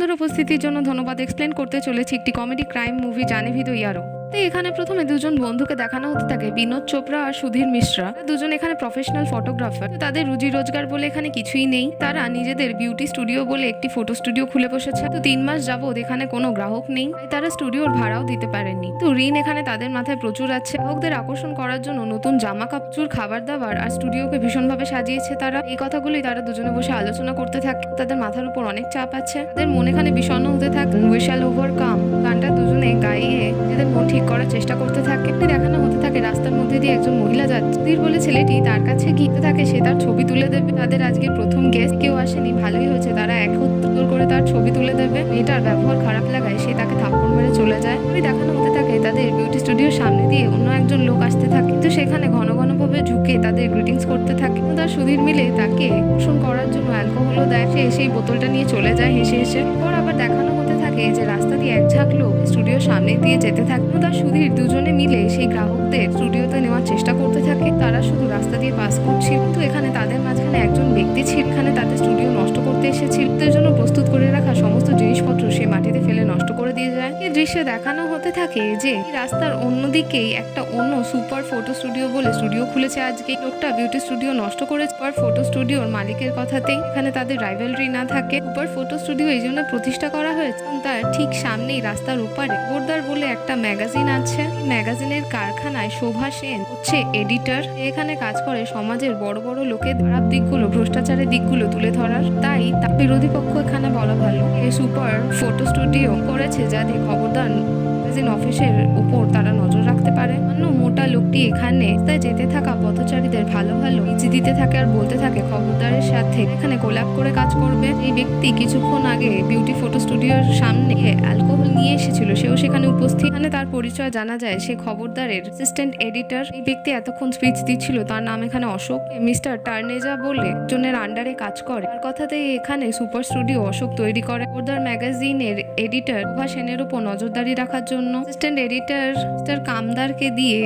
বন্ধুর উপস্থিতির জন্য ধন্যবাদ। এক্সপ্লেন করতে চলেছি একটি কমেডি ক্রাইম মুভি জানে ভি দো ইয়ারো। তো এখানে প্রথমে দুজন বন্ধুকে দেখানো হতে থাকে, বিনোদ চোপড়া আর সুধীর মিশ্রা। দুজন এখানে প্রফেশনাল ফটোগ্রাফার। তাদের রুজি রোজগার বলে এখানে কিছুই নেই। তারা নিজেদের বিউটি স্টুডিও বলে একটি ফটো স্টুডিও খুলে বসেছে। তো 3 মাস যাবত এখানে কোনো গ্রাহক নেই, তাই তারা স্টুডিওর ভাড়াও দিতে পারেননি। তো ঋণ এখানে তাদের মাথায় প্রচুর আছে। গ্রাহকদের আকর্ষণ করার জন্য নতুন জামা কাপড়, খাবার দাবার আর স্টুডিওকে ভীষণভাবে সাজিয়েছে তারা। এই কথাগুলোই তারা দুজনে বসে আলোচনা করতে থাকে। তাদের মাথার উপর অনেক চাপ আছে, তাদের মন এখানে বিষণ্ণ হতে থাকে। উই শ্যাল ওভারকাম গানটা দুজনে গাইয়ে নিজেদের মন ঠিক করার চেষ্টা করতে থাকে। দেখানো হতে থাকে রাস্তার মধ্যে দিয়ে একজন মহিলা যাচ্ছে। সুধীর বলে ছেলেটি তার কাছে গিয়ে থাকে, সে তার ছবি তুলে দেবে। তাদের আজকে প্রথম গেস্ট কেউ আসেনি, ভালোই হয়েছে, তারা একত্র করে তার ছবি তুলে দেবে। মেয়েটার ব্যবহার খারাপ লাগায় সে তাকে থাপ্পড় মেরে চলে যায়। দেখানো হতে থাকে তাদের বিউটি স্টুডিওর সামনে দিয়ে অন্য একজন লোক আসতে থাকে, কিন্তু সেখানে ঘন ঘন ভাবে ঝুঁকে তাদের গ্রিটিংস করতে থাকে। তার সুধীর মিলে তাকে পোষণ করার জন্য অ্যালকোহলও দেয়। সে সেই বোতলটা নিয়ে চলে যায় হেসে হেসে। পর আবার দেখানো হতে থাকে যে রাস্তা দিয়ে এক ঝাঁক লোক স্টুডিওর সামনে দিয়ে যেতে থাকে। তার সুধীর দুজনে মিলে সেই গ্রাহকদের স্টুডিওতে নেওয়ার চেষ্টা করতে থাকে। তারা শুধু রাস্তা দিয়ে পাস করছিল, কিন্তু এখানে তাদের মাঝখানে একজন ব্যক্তি ছিল, এখানে তাদের স্টুডিও নষ্ট করতে এসেছিল। তাদের জন্য প্রস্তুত করে রাখা সমস্ত জিনিসপত্র সে মাটিতে ফেলে নষ্ট করে দিয়ে যায়। এই দৃশ্যে দেখানো হতে থাকে যে রাস্তার অন্যদিকেই একটা অন্য সুপার ফটো স্টুডিও বলে স্টুডিও খুলেছে। আজকে লোকটা বিউটি স্টুডিও নষ্ট করেছে সুপার ফটো স্টুডিওর মালিকের কথাতেই। এখানে তাদের রাইভালরি না থাকে। সুপার ফটো স্টুডিও এই জন্য প্রতিষ্ঠা করা হয়েছে। তার ঠিক সামনেই রাস্তার ওপারে বোর্ডার বলে একটা ম্যাগাজিন আছে। ম্যাগাজিনের কারখানায় শোভা সেন হচ্ছে এডিটর। এখানে কাজ করে সমাজের বড় বড় লোকের খারাপ দিকগুলো, ভ্রষ্টাচারের দিকগুলো তুলে ধরার। তাই তার বিরোধী পক্ষ এখানে বলা ভালো এই সুপার ফটো স্টুডিও করেছে যাতে খবরদার ম্যাগাজিন অফিসের উপর তারা নজর রাখতে পারে। অন্য মোটা লোকটি এখানে তাই যেতে থাকা পথচারীদের ভালো ভালো ইজি দিতে থাকে আর বলতে থাকে খবরদারের সাথে এখানে কোল্যাব করে কাজ করবে। এই ব্যক্তি কিছুক্ষণ আগে বিউটি ফটো স্টুডিওর সামনে অ্যালকোহল নিয়ে এসেছিল, সেও সেখানে উপস্থিত। এখানে তার পরিচয় জানা যায়, সে খবরদারের অ্যাসিস্ট্যান্ট এডিটর। এই ব্যক্তি এতক্ষণ স্পিচ দিচ্ছিল, তার নাম এখানে অশোক। মিস্টার টার্নেজা বলে একজনের আন্ডারে কাজ করে। আর কথাতেই এখানে সুপার স্টুডিও অশোক তৈরি করে খবরদার ম্যাগাজিনের এডিটর শোভা সেনের উপর নজরদারি রাখার জন্য। অ্যাসিস্ট্যান্ট এডিটর মিস্টার কামদারকে দিয়ে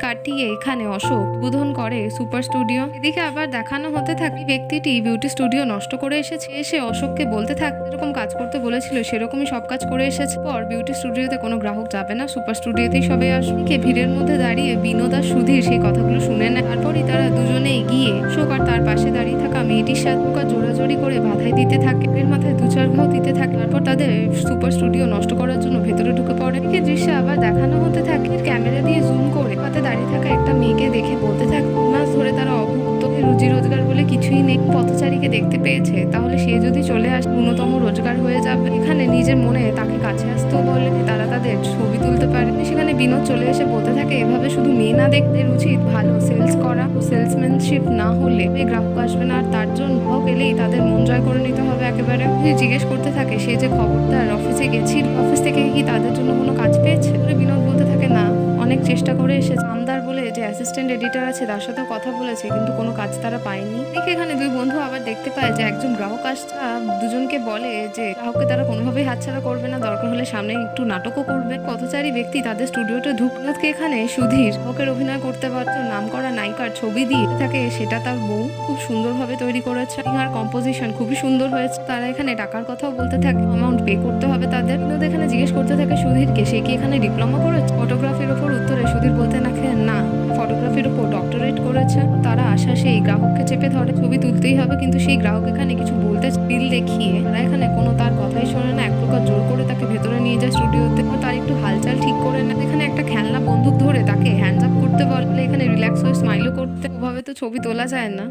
কাটিয়ে এখানে অশোক উদ্বোধন করে সুপার স্টুডিও। এদিকে আবার দেখানো হতে থাকে ব্যক্তিটি বিউটি স্টুডিও নষ্ট করে এসেছে। এসে অশোককে বলতে থাকে যেরকম কাজ করতে বলেছিল সেরকমই সব কাজ করে এসেছে। পর বিউটি স্টুডিওতে কোনো গ্রাহক যাবে না, সুপার স্টুডিওতেই সবে আসবে। ভিড়ের মধ্যে দাঁড়িয়ে বিনোদ আর সুধীর সেই কথাগুলো শুনে নেয়। তারপরই তারা দুজনে এগিয়ে অশোক আর তার পাশে দাঁড়িয়ে থাকা মেয়েটির সাথে জোরাজোরি করে বাধাই দিতে থাকে। এর মাথায় 2-4 ঘাও দিতে থাকে। তারপর তাদের সুপার স্টুডিও নষ্ট করার জন্য ভেতরে ঢুকে পড়ে। এই দৃশ্যে আবার দেখানো হতে থাকে ক্যামেরা দিয়ে জুম করে হাতে দাঁড়িয়ে থাকা একটা মেয়েকে দেখে বলতে থাকে 2 মাস ধরে তারা অভুক্ত, রুজি রোজগার বলে কিছুই নেই। পথচারীকে দেখতে পেয়েছে, তাহলে সে যদি চলে আসে ন্যূনতম রোজগার হয়ে যাবে। এখানে নিজের মনে তাকে কাছে আসতেও বলে তারা তাদের ছবি তুলতে পারে। সেখানে বিনোদ চলে এসে বলতে থাকে এভাবে শুধু মেয়ে না দেখতে উচিত ভালো সেলস করা। সেলসম্যানশিপ না হলে গ্রাহক আসবে না, আর তার জন্য গ্রাহক এলেই তাদের মন জয় করে নিতে হবে একেবারে। জিজ্ঞেস করতে থাকে সে যে খবরদার অফিসে গেছিল, অফিস থেকে কি তাদের জন্য কোনো কাজ পেয়েছে। বিনোদ বলতে থাকে না, অনেক চেষ্টা করে এসেছে। আমদার বলে যে অ্যাসিস্ট্যান্ট এডিটর আছে তার সাথেও কথা বলেছে, কিন্তু কোনো কাজ তারা পায়নি। দেখে এখানে দুই বন্ধু আবার দেখতে পায় যে একজন গ্রাহক আসছে, দুজনকে বলে যে গ্রাহককে তারা কোনোভাবেই হাতছাড়া করবে না, দরকার হলে সামনে একটু নাটকও করবে। পথচারী ব্যক্তি তাদের স্টুডিওতে ঢুকনোকে এখানে সুধীর গ্রাহকের অভিনয় করতে পারছে। নাম করা নায়িকার ছবি দিয়ে থাকে, সেটা তার বউ খুব সুন্দরভাবে তৈরি করেছে। আর কম্পোজিশন খুবই সুন্দর হয়েছে। তারা এখানে টাকার কথাও বলতে থাকে, অ্যামাউন্ট পে করতে হবে তাদের। কিন্তু এখানে জিজ্ঞেস করতে থাকে সুধীরকে সে কি এখানে ডিপ্লোমা করেছে ফটোগ্রাফির উপর। উত্তরে সুধীর বলতে থাকে না, ফটোগ্রাফির উপর ডক্টরেট করেছে। তারা আশা সেই গ্রাহককে চেপে ধরে, ছবি তুলতেই হবে, কিন্তু সেই গ্রাহক এখানে কিছু বলতে বিল দেখিয়ে তারা এখানে কোনো তার কথাই শোনে না। এক প্রকার জোর করে তাকে ভেতরে নিয়ে যায় স্টুডিওতে। তার একটু হালচাল ঠিক করে না। এখানে একটা খেলনা বন্দুক ধরে তাকে হ্যান্ডস আপ করতে বলে, এখানে রিল্যাক্স হয়ে স্মাইলও করতে। ওভাবে তো ছবি তোলা যায় না।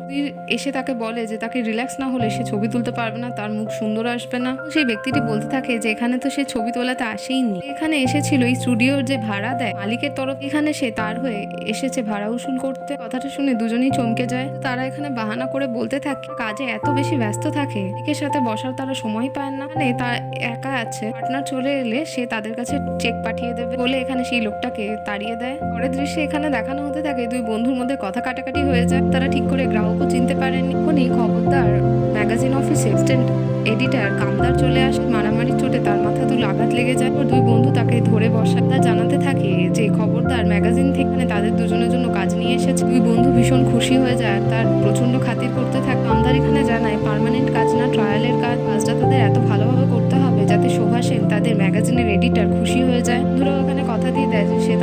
এসে তাকে বলে যে তাকে রিল্যাক্স না হলে সে ছবি তুলতে পারবে না, তার মুখ সুন্দর আসবে না। সেই ব্যক্তিটি বলতে থাকে যে এখানে তো সে ছবি তোলাতে আসেইনি, এখানে এসেছিল এই স্টুডিওর যে ভাড়া দেয় মালিকের তরফ, এখানে সে তার হয়ে এসেছে ভাড়া উসুল করতে। কথাটা শুনে দুজনেই চমকে যায়। তারা এখানে বাহানা করে বলতে থাকে কাজে এত বেশি ব্যস্ত থাকে, একের সাথে বসার তারা সময় পায় না। মানে তার একা আছে, পার্টনার চলে এলে সে তাদের কাছে চেক পাঠিয়ে দেবে বলে এখানে সেই লোকটাকে তাড়িয়ে দেয়। পরের দৃশ্যে এখানে দেখানো হতে থাকে দুই বন্ধুর মধ্যে কথা কাটাকাটি হয়ে যায়। তারা ঠিক করে গ্রাহকও চিনতে পারেনি। এখনই খবরদার ম্যাগাজিন অফিসে অ্যাসিস্ট্যান্ট এডিটর কামদার চলে আসে। মারামারি চোটে তার মাথা তুলে আঘাত লেগে যায়। দুই বন্ধু তাকে ধরে বসা। তা জানাতে থাকে যে খবরদার ম্যাগাজিন থেকে তাদের দুজনের জন্য কাজ নিয়ে এসেছে। দুই বন্ধু ভীষণ খুশি হয়ে যায়, তার প্রচন্ড খাতির করতে থাকে। কামদার এখানে জানায় পার্মানেন্ট কাজ না, ট্রায়ালের কাজটা তাদের এত ভালোভাবে করতে হবে যাতে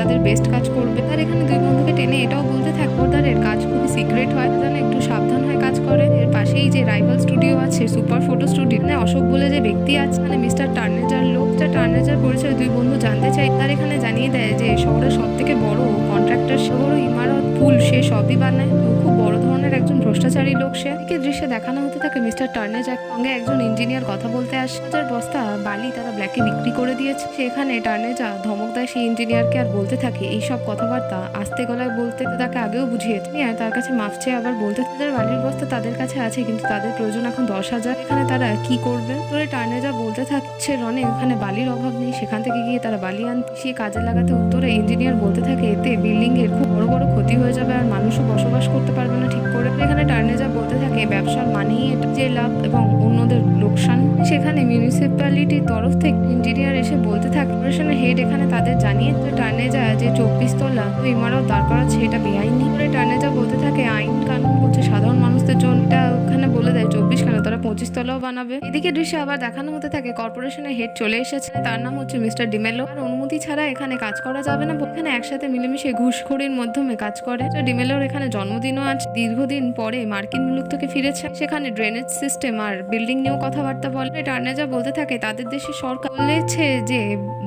তাদের বেস্ট কাজ করবে। আর এখানে দুই বন্ধুকে টেনে এটাও বলতে থাকে খবরদারের কাজ খুবই সিক্রেট হয়, যেন একটু সাবধান হয়ে কাজ করে। এর পাশেই যে রাইভাল স্টুডিও আছে, সুপার ফটো স্টুডিও, মানে অশোক বলে যে ব্যক্তি আছে, মানে মিস্টার টার্নেজার লোক, যা টার্নেজার পরিচয় দুই বন্ধু জানতে চাই। তার এখানে জানিয়ে দেয় যে শহরের সব থেকে বড় কন্ট্রাক্টর, বড় ইমারত, পুল সে সবই বানায়। খুব বড় ধরনের একজন ভ্রষ্টাচারী লোক সে। এদিকে দৃশ্যে দেখানো হতে থাকে মিস্টার টার্নেজার সঙ্গে একজন ইঞ্জিনিয়ার কথা বলতে আসে, যার বস্তা বালি তারা ব্ল্যাকে বিক্রি করে দিয়েছে। সেখানে টার্নেজা ধমক দেয় সেই ইঞ্জিনিয়ারকে আর বলতে থাকে এইসব কথাবার্তা আস্তে গলায় বলতে। তাকে আগেও বুঝিয়েছে আর তার কাছে মাফ চেয়ে আবার বলতে তাদের বালির বস্তা তাদের কাছে আছে, কিন্তু তাদের প্রয়োজন এখন 10,000। এখানে তারা কি করবে? তোরে টার্নেজা বলতে থাকছে রনে এখানে বালির অভাব নেই, সেখান থেকে গিয়ে তারা বালি আনতে সে কাজে লাগাতে। উত্তরে ইঞ্জিনিয়ার বলতে থাকে এতে বিল্ডিং এর খুব বড় বড় ক্ষতি হয়ে যাবে আর মানুষও বসবাস করতে পারবে না ঠিক করে। এখানে টার্নেজা বলতে থাকে ব্যবসার মানেই এটা যে লাভ এবং অন্যদের লোকসান। সেখানে মিউনিসিপ্যালিটির তরফ থেকে ইঞ্জিনিয়ার এসে বলতে থাকে কর্পোরেশনের হেড এখানে তাদের জানিয়ে টার্নেজা যে 24 তলা ইমারত দাঁড় করাচ্ছে এটা বেআইনি। টার্নেজা বলতে থাকে আইন কানুন হচ্ছে সাধারণ মানুষদের জন্য, এটা ওখানে বলে দেয় 24 কেন, তারা 25 তলাও বানাবে। এদিকে দৃশ্যে আবার দেখানো হতে থাকে কর্পোরেশনের হেড চলে এসেছে, তার নাম হচ্ছে মিস্টার ডিমেলো। আর অনুমতি ছাড়া এখানে কাজ করা যাবে না, এখানে একসাথে মিলেমিশে ঘুষখোরির মাধ্যমে কাজ করে। ডিমেলোর এখানে জন্মদিনও আছে, দীর্ঘদিন পরে মার্কিন মুলুক থেকে ফিরেছে। সেখানে ড্রেনেজ সিস্টেম আর বিল্ডিং নিয়েও কথাবার্তা বলে। টার্নেজা বলতে থাকে তাদের দেশে সরকার বলেছে যে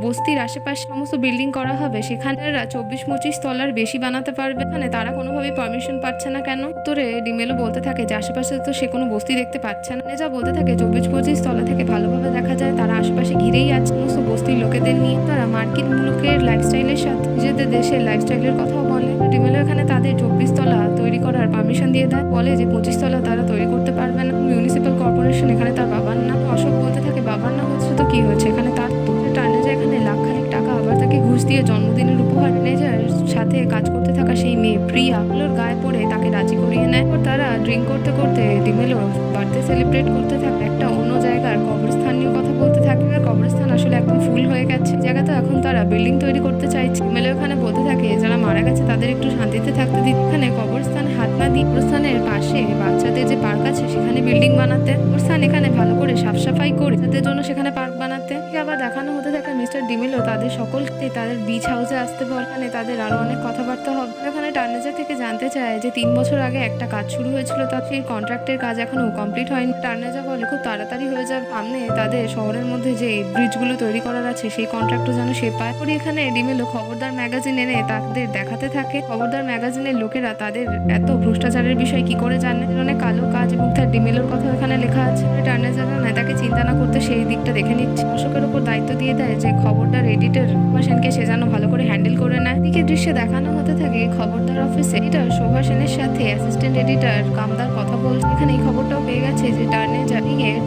বস্তির আশেপাশে সমস্ত বিল্ডিং করা হবে, সেখানে 24-25 তলার বেশি বানাতে পারবে। এখানে তারা কোনোভাবেই পারমিশন পাচ্ছে না কেন? উত্তরে ডিমেলো বলতে থাকে যে আশেপাশে তো সে কোনো বস্তি দেখতে পাচ্ছে না। যা বলতে থাকে 24-25 তলা থেকে ভালোভাবে দেখা যায় তারা আশেপাশে ঘিরেই আছে সমস্ত বস্তির লোকেদের নিয়ে। তারা মার্কিন মুলুকের লাইফস্টাইলের সাথে নিজেদের দেশের লাইফস্টাইলের কথাও বলে। ডিমেলো এখানে তাদের 24 তলা তৈরি করার পারমিশন দিয়ে দেয়, বলে যে 25 তলা তারা তৈরি করতে পারবে না। মিউনিসিপ্যাল কর্পোরেশন এখানে তার বাবার না। অশোক বলতে থাকে বাবার না হচ্ছে তো কি হয়েছে, এখানে তার তো। টার্নেজা এখানে লাখখানেক টাকা আবার তাকে ঘুষ দিয়ে জন্মদিনের উপহার টার্নেজার সাথে কাজ করতে থাকা সেই মেয়ে প্রিয়া ওর গায়ে পড়ে তাকে রাজি করিয়ে নেয়। তারা ড্রিঙ্ক করতে করতে ডিমেলোর বার্থডে সেলিব্রেট করতে থাকে। একটা অন্য জায়গার কবরস্থান নিয়ে কথা বলতে থাকে। কবরস্থান আসলে একদম ফুল হয়ে গেছে জায়গাতে, এখন তারা বিল্ডিং তৈরি করতে চাইছে। ডিমেলো এখানে বলতে থাকে যারা মারা গেছে তাদের একটু শান্তিতে থাকতে দিতে। এখানে কবরস্থানে হাত না দিয়ে কবরস্থানের পাশে বাচ্চাদের যে পার্ক আছে সেখানে বিল্ডিং বানাতে। কবরস্থান এখানে ভালো করে সাফ সাফাই করে তাদের জন্য সেখানে পার্ক বানাতে। আবার দেখানো হতে থাকে মিস্টার ডিমেলো তাদের সকলকে তাদের বিচ হাউসে আসতে বলে, এখানে তাদের আরো অনেক কথাবার্তা হবে। এখানে টার্নেজা থেকে জানতে চায় যে 3 বছর আগে একটা কাজ শুরু হয়েছিল, তার সেই কন্ট্রাক্টের কাজ এখনো কমপ্লিট হয়নি। টার্নেজা বলে খুব তাড়াতাড়ি হয়ে যাবে, সামনে তাদের শহরের মধ্যে যে ব্রিজগুলো তৈরি করার আছে সেই কন্ট্রাক্টও যেন সে পায়। এখানে ডিমেলো খবরদার ম্যাগাজিন এনে তাদের দেখাতে থাকে। খবরদার ম্যাগাজিনের লোকেরা তাদের এত ভ্রষ্টাচারের বিষয় কি করে জানে, অনেক কালো কাজ এবং তার ডিমেলোর কথা এখানে লেখা আছে। টার্নেজা নেতাকে চিন্তা না করতে সেই দিকটা দেখে নিচ্ছে। অশোকের উপর দায়িত্ব দিয়ে দেয় যে খবরদার এডিটর সুভাষেনকে সে যেন ভালো করে হ্যান্ডেল করে নেয়। দিকে দৃশ্যে দেখানো হতে থাকে খবরদার অফিসে এডিটর সুভাষেনের সাথে অ্যাসিস্ট্যান্ট এডিটর কামদার কথা বলছে। এখানে এই খবরটাও পেয়ে গেছে যে টার্নেজা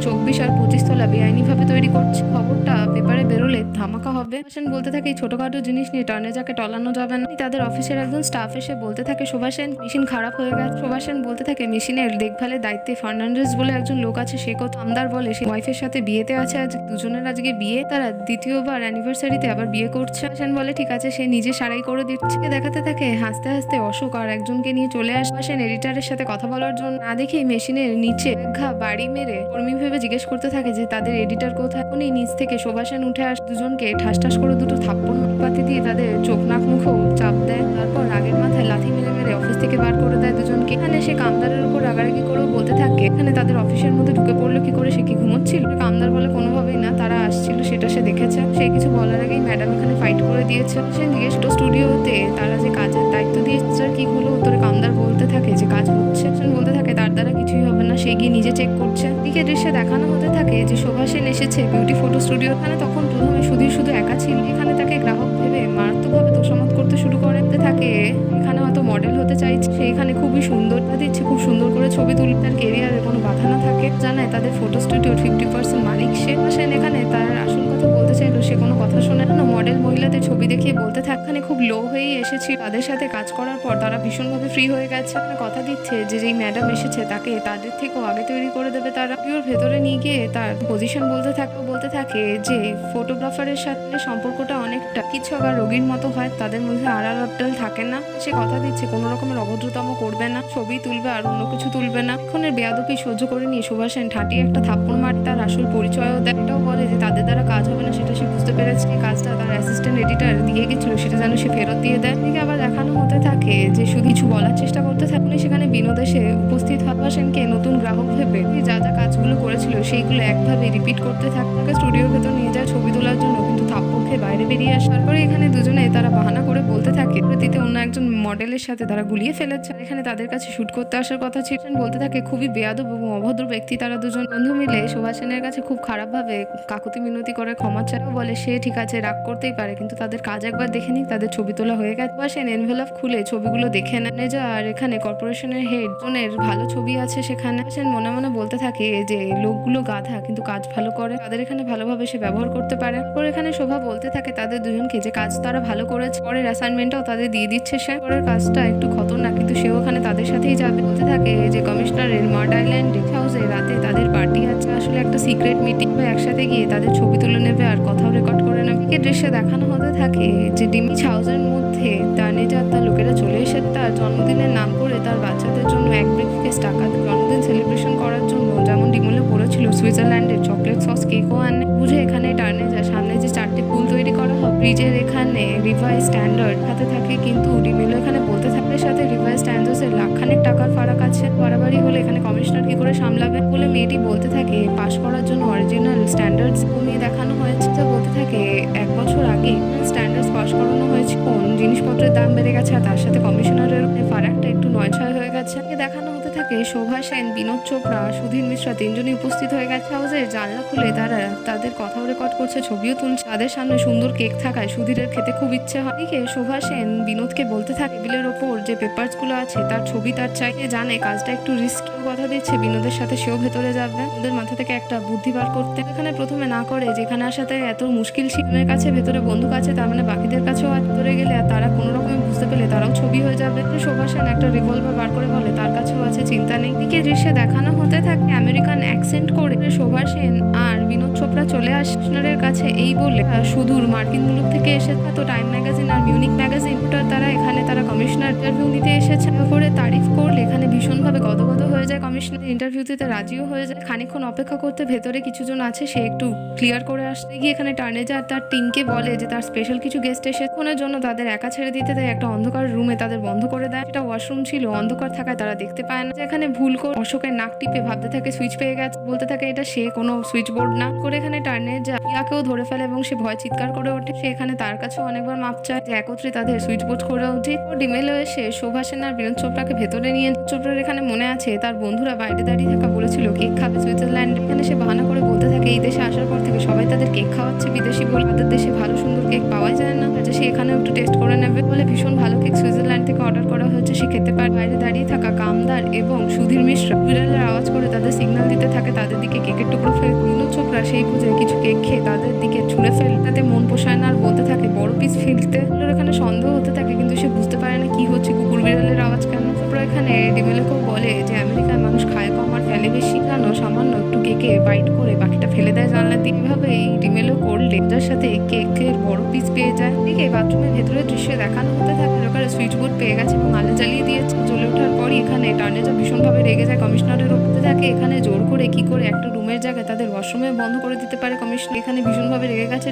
24 আর 25 তলা বেআইনি ভাবে তৈরি করছে। খবরটা পেপারে বেরোলে ধামাকা হবে। সুভাষেন বলতে থাকে এই ছোটখাটো জিনিস নিয়ে টার্নেজাকে টলানো যাবে না। তাদের অফিসের একজন স্টাফ এসে বলতে থাকে সুভাষেন মেশিন খারাপ হয়ে গেছে। সুভাষেন বলতে থাকে মেশিনের দেখভালের দায়িত্বে ফার্নান্ডেজ বলে একজন লোক আছে, সে কথা। কামদার বলে সে ওয়াইফের সাথে বিয়েতে আছে, আজ দুজনের আজকে বিয়ে, তারা দ্বিতীয়বার অ্যানিভার্সারিতে আবার বিয়ে করছে। সুভাষেন বলে ঠিক আছে, সে নিজে সারাই করে দিচ্ছে। দেখাতে থাকে হাসতে হাসতে অশোক আর একজনকে নিয়ে চলে আসে সুভাষেন এডিটারের সাথে কথা বলার জন্য। না দেখেই মেশিনের নিচে ঘা বাড়ি মেরে কর্মী ভেবে জিজ্ঞেস করতে থাকে যে তাদের এডিটর কোথায়। উনি নিচ থেকে সুভাষেন উঠে আস দুজনকে ঠাস ঠাস করে দুটো থাপ্পড় পাতি দিয়ে তাদের চোখ নাক মুখও চাপ দেয়। তারপর আগের মাথায় লাথি মেরে মেরে অফিস থেকে বার করে দেয় দুজনকে। এখানে সে কামদারের উপর রাগারাগি করেও বলতে থাকে এখানে তাদের অফিসের মধ্যে ঢুকে পড়লো কি করে, সে কি ঘুমোচ্ছিল? কামদার বলে কোনোভাবেই না, তারা আসছিল সেটা সে দেখেছে। সে কিছু বলার আগেই ম্যাডাম এখানে ফাইট করে দিয়েছে। সে জিজ্ঞেস স্টুডিওতে তারা যে কাজের দায়িত্ব দিয়েছে কি হলো? উত্তরে কামদার বলতে থাকে যে কাজ হচ্ছে। সে বলতে থাকে তার দ্বারা কিছুই হবে না, সে গিয়ে নিজে চেক করছে। দিকে দৃশ্যে দেখানো হতে থাকে যে সুভাষেন এসেছে বিউটি ফটো স্টুডিও। এখানে তখন প্রথমে সুধীর শুধু একা ছিল। এখানে তাকে গ্রাহক ভেবে মারাত্মকভাবে তোষামত করতে শুরু করতে থাকে। এখানে হয়তো মডেল হতে চাইছে, সে এখানে খুবই সুন্দর দিচ্ছে, খুব সুন্দর করে ছবি তুলে তার কেরিয়ারে কোনো বাধা না থাকে। জানায় তাদের ফটো স্টুডিওর 50% মালিক সে। এখানে তার আসল কথা বলতে চাইলো, সে কোনো কথা শোনে না। মডেল মহিলাদের ছবি দেখিয়ে বলতে থাকে এখানে খুব লো হয়েই এসেছি, তাদের সাথে কাজ করার পর তারা ভীষণভাবে ফ্রি হয়ে গেছে। কথা দিচ্ছে যে যেই ম্যাডাম এসেছে তাকে তাদের থেকেও আগে তৈরি করে দেবে তারা। ওর ভেতরে নিয়ে গিয়ে তার পজিশন বলতে থাকে যে ফটোগ্রাফারের সাথে সম্পর্কটা অনেকটা চিকিৎসক আর রোগীর মতো হয়, তাদের মধ্যে আড়াল আবডাল থাকে না। সে কথা দিচ্ছে কোনো রকমের অভদ্রতম করবে না, ছবি তুলবে আর অন্য কিছু তুলবে না। এখনের বেয়াদবি সহ্য করে নিয়ে সুভাষেন ঠাটিয়ে একটা থাপ্পড় মার তার আসল পরিচয়ও দেয়। এটাও বলে যে তাদের দ্বারা কাজ হবে না, সেটা সে বুঝতে পেরেছে। কাজ কাজটা তার অ্যাসিস্ট্যান্ট এডিটর দিয়ে গেছিল সেটা যেন সে ফেরত দিয়ে দেয়। এদিকে আবার দেখানো হতে থাকে যে শুধু কিছু বলার চেষ্টা করতে থাকলে সেখানে বিনোদ এসে উপস্থিত হওয়া সেনকে নতুন গ্রাহক ভেবে যা যা কাজগুলো করেছিল সেইগুলো একভাবে রিপিট করতে থাকে। স্টুডিওর ভেতর নিয়ে যায় ছবি তোলার জন্য, কিন্তু থাপ্পড় খেয়ে বাইরে বেরিয়ে আসার পরে এখানে দুজনে তারা বাহানা করে বলতে থাকে প্রতিতে অন্য একজন মডেলের সাথে তারা গুলিয়ে ফেলেছে। এখানে তাদের কাছে শুট করতে আসার কথা ছিল। বলতে থাকে খুবই বেয়াদব এবং অভদ্র ব্যক্তি তারা দুজন। বন্ধু মিলে শোভা সেনের কাছে খুব খারাপভাবে কাকুতি মিনতি করে ক্ষমা চায়, বলে সে ঠিক আছে রাগ করতেই পারে, কিন্তু তাদের কাজ একবার দেখে নিক, তাদের ছবি তোলা হয়ে গেছে। শোভা সেন এনভেলপ খুলে ছবিগুলো দেখে নেয় যা, আর এখানে কর্পোরেশনের হেড জনের ভালো ছবি আছে সেখানে। সেন মনে মনে বলতে থাকে যে লোকগুলো গাধা কিন্তু কাজ ভালো করে, তাদের এখানে ভালোভাবে সে ব্যবহার করতে পারে। পরে এখানে শোভা বলতে থাকে তাদের দুজনকে যে কাজ তারা ভালো করেছে, পরের অ্যাসাইনমেন্টটাও তাদের দিয়ে দিচ্ছে সে। পরের কাজটা একটু খতরনাক, কিন্তু সেও ওখানে তাদের সাথেই যাবে। বলতে থাকে যে কমিশনারের মার্ড আইল্যান্ড হাউসে রাতে তাদের পার্টি আছে, আসলে একটা সিক্রেট মিটিং, একসাথে গিয়ে তাদের ছবি তুলে নেবে আর কথাও রেকর্ড করে নেবে। এই দৃশ্যে দেখানো হতে থাকে যে ডিমিচ হাউসের মধ্যে তানেজা তার লোকেরা চলে এসে তার জন্মদিনের নাম করে তার বাচ্চাদের জন্য এক ব্রিফকেস টাকা জন্মদিন সেলিব্রেশন করার জন্য, যেমন ডিমলে পড়েছিল সুইজারল্যান্ডের চকলেট সস কেকও আনে। বুঝে এখানে টার্নেজা সামনে যে 4টে পুল তৈরি করা হয় ব্রিজের এখানে রিভাইজ স্ট্যান্ডার্ড হাতে থাকে, কিন্তু ডিমেলো এখানে বলতে থাকে সাথে রিভাইজ স্ট্যান্ডার্ডসের লাখখানেক টাকার ফারাক আছে। বাড়াবাড়ি হলে এখানে কমিশনার কি করে সামলাবে বলে মেয়েটি বলতে থাকে পাশ করার জন্য অরিজিনাল স্ট্যান্ডার্ডস কমিয়ে দেখানো হয়েছে। তো বলতে থাকে 1 বছর আগে স্ট্যান্ডার্ডস পাশ করানো হয়েছে, কোন জিনিসপত্রের দাম বেড়ে গেছে আর তার সাথে কমিশনারের ফারাকটা একটু 9-6 হয়ে গেছে। দেখানো হতে থাকে শোভা সেন, বিনোদ চোপড়া, সুধীর মিশ্রা তিনজনই উপস্থিত হয়ে গেছে। হাউসের জানলা খুলে তারা তাদের কথাও রেকর্ড করছে, ছবিও তুলছে। তাদের সামনে সুন্দর কেক থাকায় সুধীরের খেতে খুব ইচ্ছে হয়। এদিকে শোভা সেন বিনোদকে বলতে থাকে টেবিলের ওপর যে পেপারস গুলো আছে তার ছবি তার চাই, জানে কাজটা একটু রিস্কি, কথা দিচ্ছে বিনোদের সাথে সেও ভেতরে যাবে ওদের মাথা থেকে একটা বুদ্ধি বার করতে। এখানে প্রথমে না করে যেখানে আসাতে এত মুশকিল ছিল, কাছে ভেতরে বন্দুক আছে তার মানে বাকিদের কাছেও ভেতরে গেলে আর তারা কোনো রকমে বুঝতে পেলে তারাও ছবি হয়ে যাবে। শোভা সেন একটা রিভলভার বার করে বলে তার কাছেও আছে, চিন্তা নেই। এদিকে দৃশ্যে দেখানো হতে থাকে আমেরিকান অ্যাকসেন্ট করে শোভা সেন আর বিনোদ চোপড়া চলে আসে কমিশনারের কাছে এই বলে সুদূর মার্কিন মুলুক থেকে এসেছে, তো টাইম ম্যাগাজিন আর মিউনিক ম্যাগাজিন তারা এখানে তারা কমিশনার ইন্টারভিউ নিতে এসেছে। করে তারিফ করলে এখানে ভীষণভাবে গদগদ হয়ে যায়, কমিশনার ইন্টারভিউ দিতে রাজিও হয়ে যায়। খানিকক্ষণ অপেক্ষা করতে ভেতরে কিছুজন আছে সে একটু ক্লিয়ার করে আসতে গিয়ে এখানে টার্নেজা তার টিমকে বলে যে তার স্পেশাল কিছু গেস্ট এসে ফোনের জন্য তাদের একা ছেড়ে দিতে দেয় একটা অন্ধকার রুমে তাদের বন্ধ করে দেয়। এটা ওয়াশরুম ছিল, অন্ধকার থাকায় তারা দেখতে পায় না। এখানে ভুল করে অশোকের নাক টিপে ভাবতে থাকে সুইচ পেয়ে গেছে, বলতে থাকে এটা সে কোনো সুইচ বোর্ড না। করে এখানে টার্নেজা প্রিয়াকেও ধরে ফেলে এবং সে ভয় চিৎকার করে ওঠে। সে এখানে তার কাছেও অনেকবার মাপ চায় যে একত্রে তাদের সুইচ বোর্ড করা উচিত। ও ডিমেলো এসে শোভা সেন আর বিনোদ চোপড়াকে ভেতরে নিয়ে চোপড়ার এখানে মনে আছে তার বন্ধুরা বাইরে দাঁড়িয়ে থাকা বলেছিল কেক খাবে সুইজারল্যান্ড। এখানে সে বাহানা করে বলতে থাকে এই দেশে আসার পর থেকে সবাই তাদের কেক খাওয়াচ্ছে, বিদেশি বলে তাদের দেশে ভালো সুন্দর কেক পাওয়াই যায় না, যে সে এখানেও একটু টেস্ট করে নেবে বলে ভীষণ ভালো কেক সুইজারল্যান্ড থেকে অর্ডার করা হয়েছে, সে খেতে পারে। বাইরে দাঁড়িয়ে থাকা কামদার এবং সুধীর মিশ্রা বিড়ালের আওয়াজ করে তাদের সিগন্যাল দিতে থাকে তাদের দিকে কেকের টুকরো ফেলে। বিনোদ চোপড়া সেই বুঝে কিছু কেক খেয়ে তাদের দিকে ছুঁড়ে ফেলে, তাতে মন পোষায় না আর বলতে থাকে বড় পিস ফেলতে। এখানে সন্দেহ হতে থাকে কিন্তু সে বুঝতে পারে না কি হচ্ছে, কুকুর বিড়ালের আওয়াজ কেন। চোপড়া এখানে ডিমেলোকেও বলে যে আমেরিকার মানুষ খায় কম আর ফেলে বেশি, কেন সামান্য একটু কেকে বাইট করে বাকিটা ফেলে দেয় জানলা দিয়ে। এভাবেই ডিমেলো করলে যার সাথে কেকের বড় পিস পেয়ে যায়। এদিকে বাথরুমের ভেতরের দৃশ্য দেখানো হতে থাকে ওখানে সুইচ বোর্ড পেয়ে গেছে এবং আলো জ্বালিয়ে দিয়েছে। জ্বলে ওঠার পরই এখানে টার্নেজা ভীষণভাবে রেগে যায় কমিশনারের উপরে থাকে এখানে জোর করে কি করে একটা রুমের জায়গায় তাদের ওয়াশরুমে বন্ধ করে দিতে পারে কমিশনার। এখানে ভীষণভাবে রেগে গেছে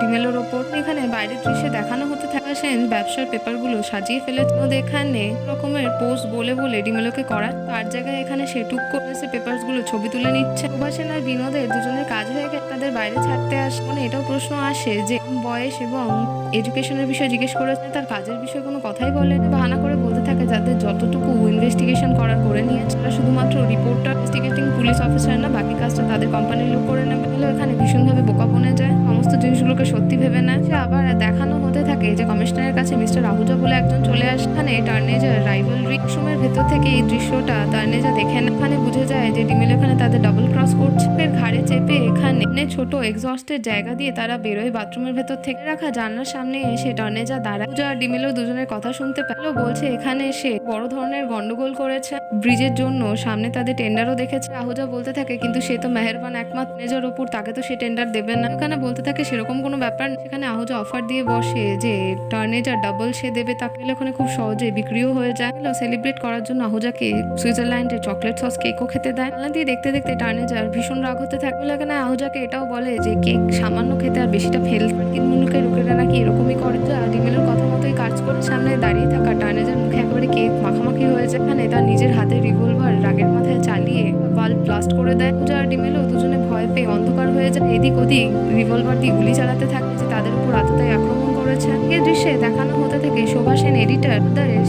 ডিমেলোর ওপর। এখানে বাইরের দৃশ্যে দেখানো হতে থাকা সেন ব্যবসার পেপারগুলো সাজিয়ে ফেলেছে। এখানে রকমের পোস্ট বলে বলে ডিমেলোকে করার তার জায়গায় এখানে সে টুক করে পেপারসগুলো ছবি তুলে নিচ্ছে। শোভা সেন আর বিনোদের দুজনের কাজ হয়ে গেছে, তাদের বাইরে ছাড়তে আসে। মানে এটাও প্রশ্ন আসে যে বয়স এবং এডুকেশনের বিষয়ে জিজ্ঞেস করেছে, তার কাজের বিষয়ে কোনো কথাই বলে না। বাহানা করে বলতে থাকে যাদের যতটুকু ইনভেস্টিগেশন করার করে নিয়েছে তারা শুধুমাত্র রিপোর্টার, ইনভেস্টিগেটিং পুলিশ অফিসার না, বাকি কাজটা তাদের কোম্পানির লোক করে নেবে। এখানে ভীষণভাবে বোকা বনে যায়, সমস্ত জিনিসগুলোকে সত্যি ভেবে নেয়। সে আবার দেখানো হতে থাকে যে কমিশনারের কাছে মিস্টার আহুজা বলে একজন চলে আসে। এখানে টার্নেজার রাইভালরি রুমের ভেতর থেকে এই দৃশ্যটা টার্নেজা দেখে না। এখানে বুঝে যায় যে ডিমেল এখানে তাদের ডাবল ক্রস করছে। ঘাড়ে চেপে এখানে ছোট এক্সস্টের জায়গা দিয়ে তারা বেরোয় বাথরুমের ভেতর থেকে। রাখা জানলার সামনে এসে টার্নেজা দাঁড়ায়। পূজা আর ডিমেলো দুজনের কথা শুনতে পেলো, বলছে এখানে এখানে এসে বড় ধরনের গন্ডগোল করেছে ব্রিজের জন্য। সামনে তাদের টেন্ডারও দেখেছে। আহুজা বলতে থাকে কিন্তু সে তো মেহেরবান একমাত্র ম্যানেজার ওপর, তাকে তো সে টেন্ডার দেবে না। এখানে বলতে থাকে সেরকম কোনো ব্যাপার না। সেখানে আহুজা অফার দিয়ে বসে যে টার্নেজার ডাবল সে দেবে তাকে। ওখানে খুব সহজে বিক্রিও হয়ে যায়। সেলিব্রেট করার জন্য আহুজাকে সুইজারল্যান্ডে চকলেট সস কেকও খেতে দেয়। দিয়ে দেখতে দেখতে টার্নেজার ভীষণ রাগ হতে থাকে। এখানে আহুজাকে এটাও বলে যে কেক সামান্য খেতে আর বেশিটা ফেল। কিন্তু লোকেরা নাকি এরকমই করে। ডিমেলের কথা মতোই কাজ করে সামনে দাঁড়িয়ে থাকা টার্নেজার মুখে একেবারে কেক মাখামাখি হয়ে যায়। এখানে তার নিজের হাতে রিভলভার রাগের মাথায় চালিয়ে বাল্ব ব্লাস্ট করে দেয়। আর ডিমেলও দুজনে ভয় পেয়ে অন্ধকার হয়ে যায়। এদিক ওদিক রিভলভার দিয়ে গুলি চালাতে থাকে যে তাদের উপর আততায়ী আক্রমণ করেছে। এই দৃশ্যে দেখানো হতে থাকে শোভা সেন এডিটর,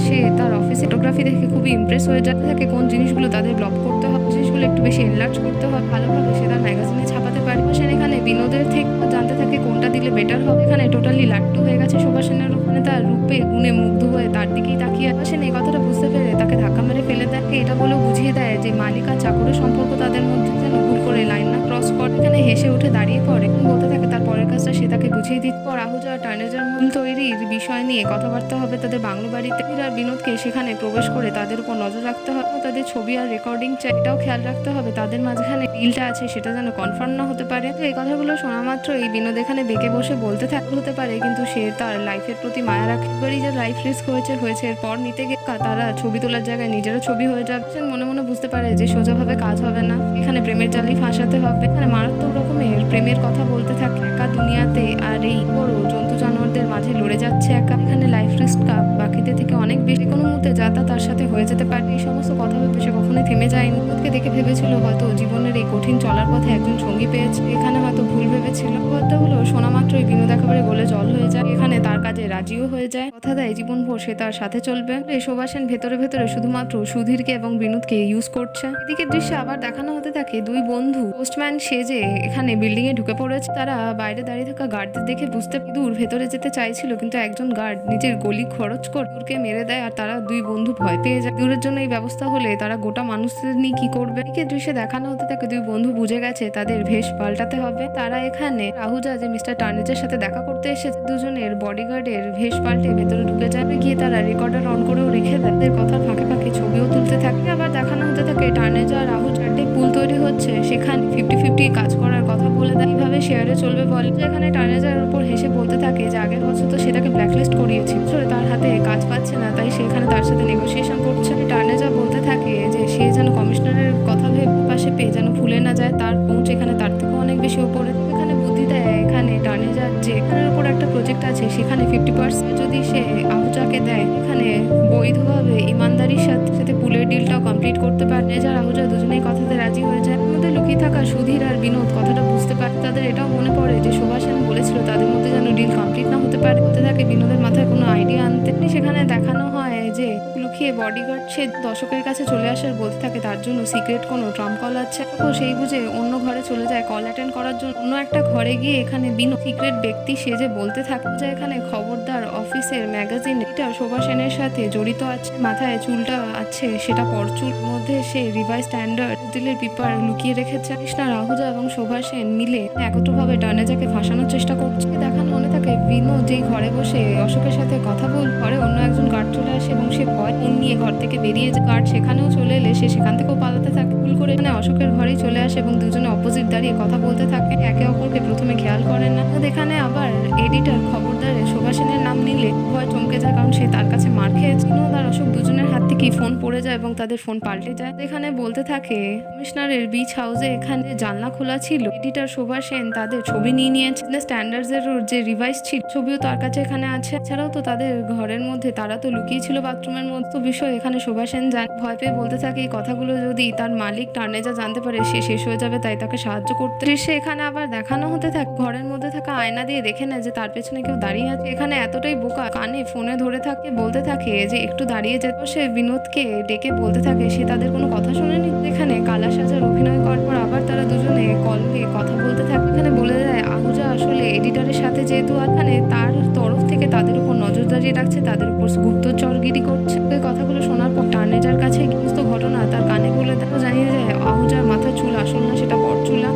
সে তার অফিসে ফটোগ্রাফি দেখে খুবই ইমপ্রেস হয়ে যেতে থাকে কোন জিনিসগুলো তাদের ব্লগ করতে হবে, জিনিসগুলো একটু বেশি এনলার্জ করতে হবে, ভালোভাবে সে তার ম্যাগাজিনে ছাপাতে পারে। সেন এখানে বিনোদের থেকে জানতে থাকে কোনটা দিলে বেটার হবে। এখানে টোটালি লাট্টু হয়ে গেছে শোভা সেনের। ওখানে তার রূপে গুণে মুগ্ধ হয়ে তার দিকেই তাকিয়ে সেন এই কথাটা বুঝতে পেরে তাকে ধাক্কা মেরে ফেলে দেয়। এটা বলেও বুঝিয়ে দেয় যে মালিক আর চাকরের সম্পর্ক তাদের মধ্যে যেন ভুল করে লাইন না ক্রস করে। এখানে হেসে উঠে দাঁড়িয়ে পড়ে বলতে থাকে তার পরের কাজটা সে তাকে বুঝিয়ে দিচ্ছে। পর আহুজা টার্নেজার মূল তৈরির বিষয় নিয়ে কথাবার্তা হবে তাদের বাংলো বাড়িতে। আর বিনোদকে সেখানে প্রবেশ করে তাদের উপর নজর রাখতে হবে, তাদের ছবি আর রেকর্ডিং চাই এটাও খেয়াল রাখতে হবে তাদের মাঝখানে ডিলটা আছে সেটা যেন কনফার্ম না হতে পারে। তো এই কথাগুলো শোনা মাত্র এই বিনোদ এখানে বেঁকে বসে বলতে হতে পারে কিন্তু সে তার লাইফের প্রতি মায়া রাখে। এবারই যে লাইফ রিস্ক হয়েছে এরপর নিতে গিয়ে তারা ছবি তোলার জায়গায় নিজেরও ছবি হয়ে যাবে। সে মনে মনে বুঝতে পারে যে সোজাভাবে কাজ হবে না, এখানে প্রেমের জালেই ফাঁসাতে হবে। এখানে মারাত্মক রকমের প্রেমের কথা বলতে থাকে একা দুনিয়াতে আর এই বড় জন্তু জানোয়ারদের মাঝে লড়ে যাচ্ছে একা। এখানে লাইফ রিস্ক বাকিদের থেকে অনেক বেশি, কোনো মুহূর্তে যা তা তার সাথে হয়ে যেতে পারে। এই সমস্ত কথা ভেবে সে কখনোই থেমে যায়নি। ওকে দেখে ভেবেছিল হয়তো জীবনের এই কঠিন চলার পথে একজন সঙ্গী পেয়েছে, এখানে হয়তো ভুল ভেবেছিল। কথাগুলো শোনা মাত্রই বিনোদ একেবারে গলে জল হয়ে যায়। এখানে তার কাজে রাজিও হয়ে যায়, কথা দেয় জীবনভর সে তার সাথে চলবে। শোভা সেন ভেতরে ভেতরে শুধুমাত্র সুধীরকে এবং বিনোদকে ইউজ করছে। এদিকে দৃশ্যে আবার দেখানো হতে থাকে দুই বন্ধু পোস্টম্যান সেজে এখানে বিল্ডিং এ ঢুকে পড়েছে। তারা বাইরে দাঁড়িয়ে থাকা গার্ডদের দেখে বুঝতে দূর ভেতরে যেতে চাইছিল কিন্তু একজন গার্ড নিজের গলি খরচ করে দূরকে মেরে দেয় আর তারা দুই বন্ধু ভয় পেয়ে যায়। দূরের জন্য এই ব্যবস্থা হলে তারা গোটা মানুষদের নিয়ে কি করবে। এদিকে দৃশ্যে দেখানো হতে থাকে দুই বন্ধু বুঝে গেছে তাদের ভেষ পাল্টাতে হবে। তারা এখানে আহুজা যে মিস্টার টার্নেজের সাথে দেখা করতে এসেছে দুজনের বডিগার্ডের ভেষ পাল্টে ভেতরে ঢুকে যাবে। গিয়ে তারা রেকর্ডার অন করেও রেখে দেয়, তাদের কথার ফাঁকে ফাঁকে ছবিও তুলতে থাকে। আবার দেখানো হতে থাকে টার্নেজা আর আহুজার পুল তৈরি হচ্ছে, সেখানে 50-50 কাজ করার কথা বলে দেয়, এইভাবে শেয়ারে চলবে বলে। যেখানে টার্নেজার উপর হেসে বলতে থাকে যে আগের বছর তো সেটাকে ব্ল্যাকলিস্ট করিয়েছি, তার হাতে কাজ পাচ্ছে না তাই সেখানে তার সাথে নেগোসিয়েশন করছে। টার্নেজা বলতে থাকে যে সে যেন কমিশনারের কথা ভেবে পাশে পেয়ে যেন ভুলে না যায়, তার পৌঁছ এখানে তার থেকেও অনেক বেশি উপরে। এখানে বুদ্ধি দেয় এখানে টার্নেজার যে এখানের উপর একটা প্রজেক্ট আছে সেখানে 50% যদি সে আহুজাকে দেয় এখানে বৈধভাবে ইমানদারির সাথে পুলের ডিলটাও কমপ্লিট করতে পারে। টার্নেজার আহুজা দুজনেই কথাতে রাজি হয়ে যায়। মধ্যে লুকিয়ে থাকা সুধীর আর বিনোদ কথাটা বুঝতে পারে। তাদের এটাও মনে পড়ে যে শোভা সেন বলেছিল তাদের মধ্যে যেন ডিল কমপ্লিট না হতে পারে। হতে থাকে বিনোদের মাথায় কোনো আইডিয়া আনতে। সেখানে দেখানো হয় যে লুকিয়ে বডিগার্ড সে দর্শকের কাছে চলে আসে আর বলতে থাকে তার জন্য সিক্রেট কোনো ট্রাম্প কল আছে। সেই বুঝে অন্য ঘরে চলে যায় কল অ্যাটেন্ড করার জন্য। অন্য একটা ঘরে গিয়ে এখানে বিনোদ সিক্রেট ব্যক্তি সেজে বলতে থাকে যে এখানে খবরদার অফিসের ম্যাগাজিন এটা শোভা সেনের সাথে জড়িত আছে, মাথায় চুলটা আছে সেটা পরচুল, মধ্যে সে রিভাইজ স্ট্যান্ডার্ড দিলের পেপার লুকিয়ে রেখেছে। কৃষ্ণা রাহুজা এবং শোভা সেন মিলে একত্রভাবে টার্নেজাকে ফাঁসানোর চেষ্টা করছে। দেখানো মনে থাকে বিনোদ যেই ঘরে বসে অশোকের সাথে কথা বল ঘরে অন্য একজন গার্ড চলে আসে এবং সে ভয় নিয়ে ঘর থেকে বেরিয়ে যায়। গার্ড সেখানেও চলে এলে সে সেখান থেকেও পালাতে থাকে। ভুল করে এখানে অশোকের ঘরেই চলে আসে এবং দুজনে অপোজিট দাঁড়িয়ে কথা বলতে থাকে, একে অপরকে প্রথমে খেয়াল করেন না। এখানে আবার এডিটর খবরদারে শোভা সেনের নাম নিলে ভয় চমকে যায় কারণ সে তার কাছে মার খেয়েছে। বিনোদ আর অশোক দুজনের হাত থেকে ফোন পড়ে যায় এবং তাদের ফোন পাল্টে যায়। এখানে বলতে থাকে কমিশনারের বিচ হাউসে এখানে জানলা খোলা ছিল, এডিটর শোভা সেন তাদের ছবি নিয়ে নিয়েছে। স্ট্যান্ডার্ডস এর যে রিভাইজ ছিল ছবিও তার কাছে এখানে আছে। এছাড়াও তো তাদের ঘরের মধ্যে তারা তো লুকিয়ে ছিল বাথরুমের মধ্যে। বিষয় এখানে শোভা সেন ভয় পেয়ে বলতে থাকে এই কথাগুলো যদি তার মালিক টার্নেজা জানতে পারে সে শেষ হয়ে যাবে, তাই তাকে সাহায্য করতে। সে এখানে আবার দেখানো হতে থাকে ঘরের মধ্যে থাকা আয়না দিয়ে দেখে নেয় যে তার পেছনে কেউ দাঁড়িয়ে আছে। এখানে এতটাই বোকা কানে ফোনে ধরে থাকে বলতে থাকে যে একটু দাঁড়িয়ে যেত। সে বিনোদকে ডেকে বলতে থাকে সে তাদের কোনো কথা শোনেনি। এখানে কালা সাজার অভিনয় করার পর আবার তারা দুজনে কল দিয়ে কথা বলতে থাকে। এখানে বলে দেয় আহুজা আসলে এডিটরের সাথে যেহেতু এখানে তার তরফ থেকে তাদের উপর নজরদারি রাখছে, তাদের উপর গুপ্তচরগিরি করছে। এই কথাগুলো শোনার পর টার্নেজার কাছে সমস্ত ঘটনা তার কানে বলে দেয়। জানিয়ে যায় আহুজার মাথার চুল আসল না, সেটা পরচুলা,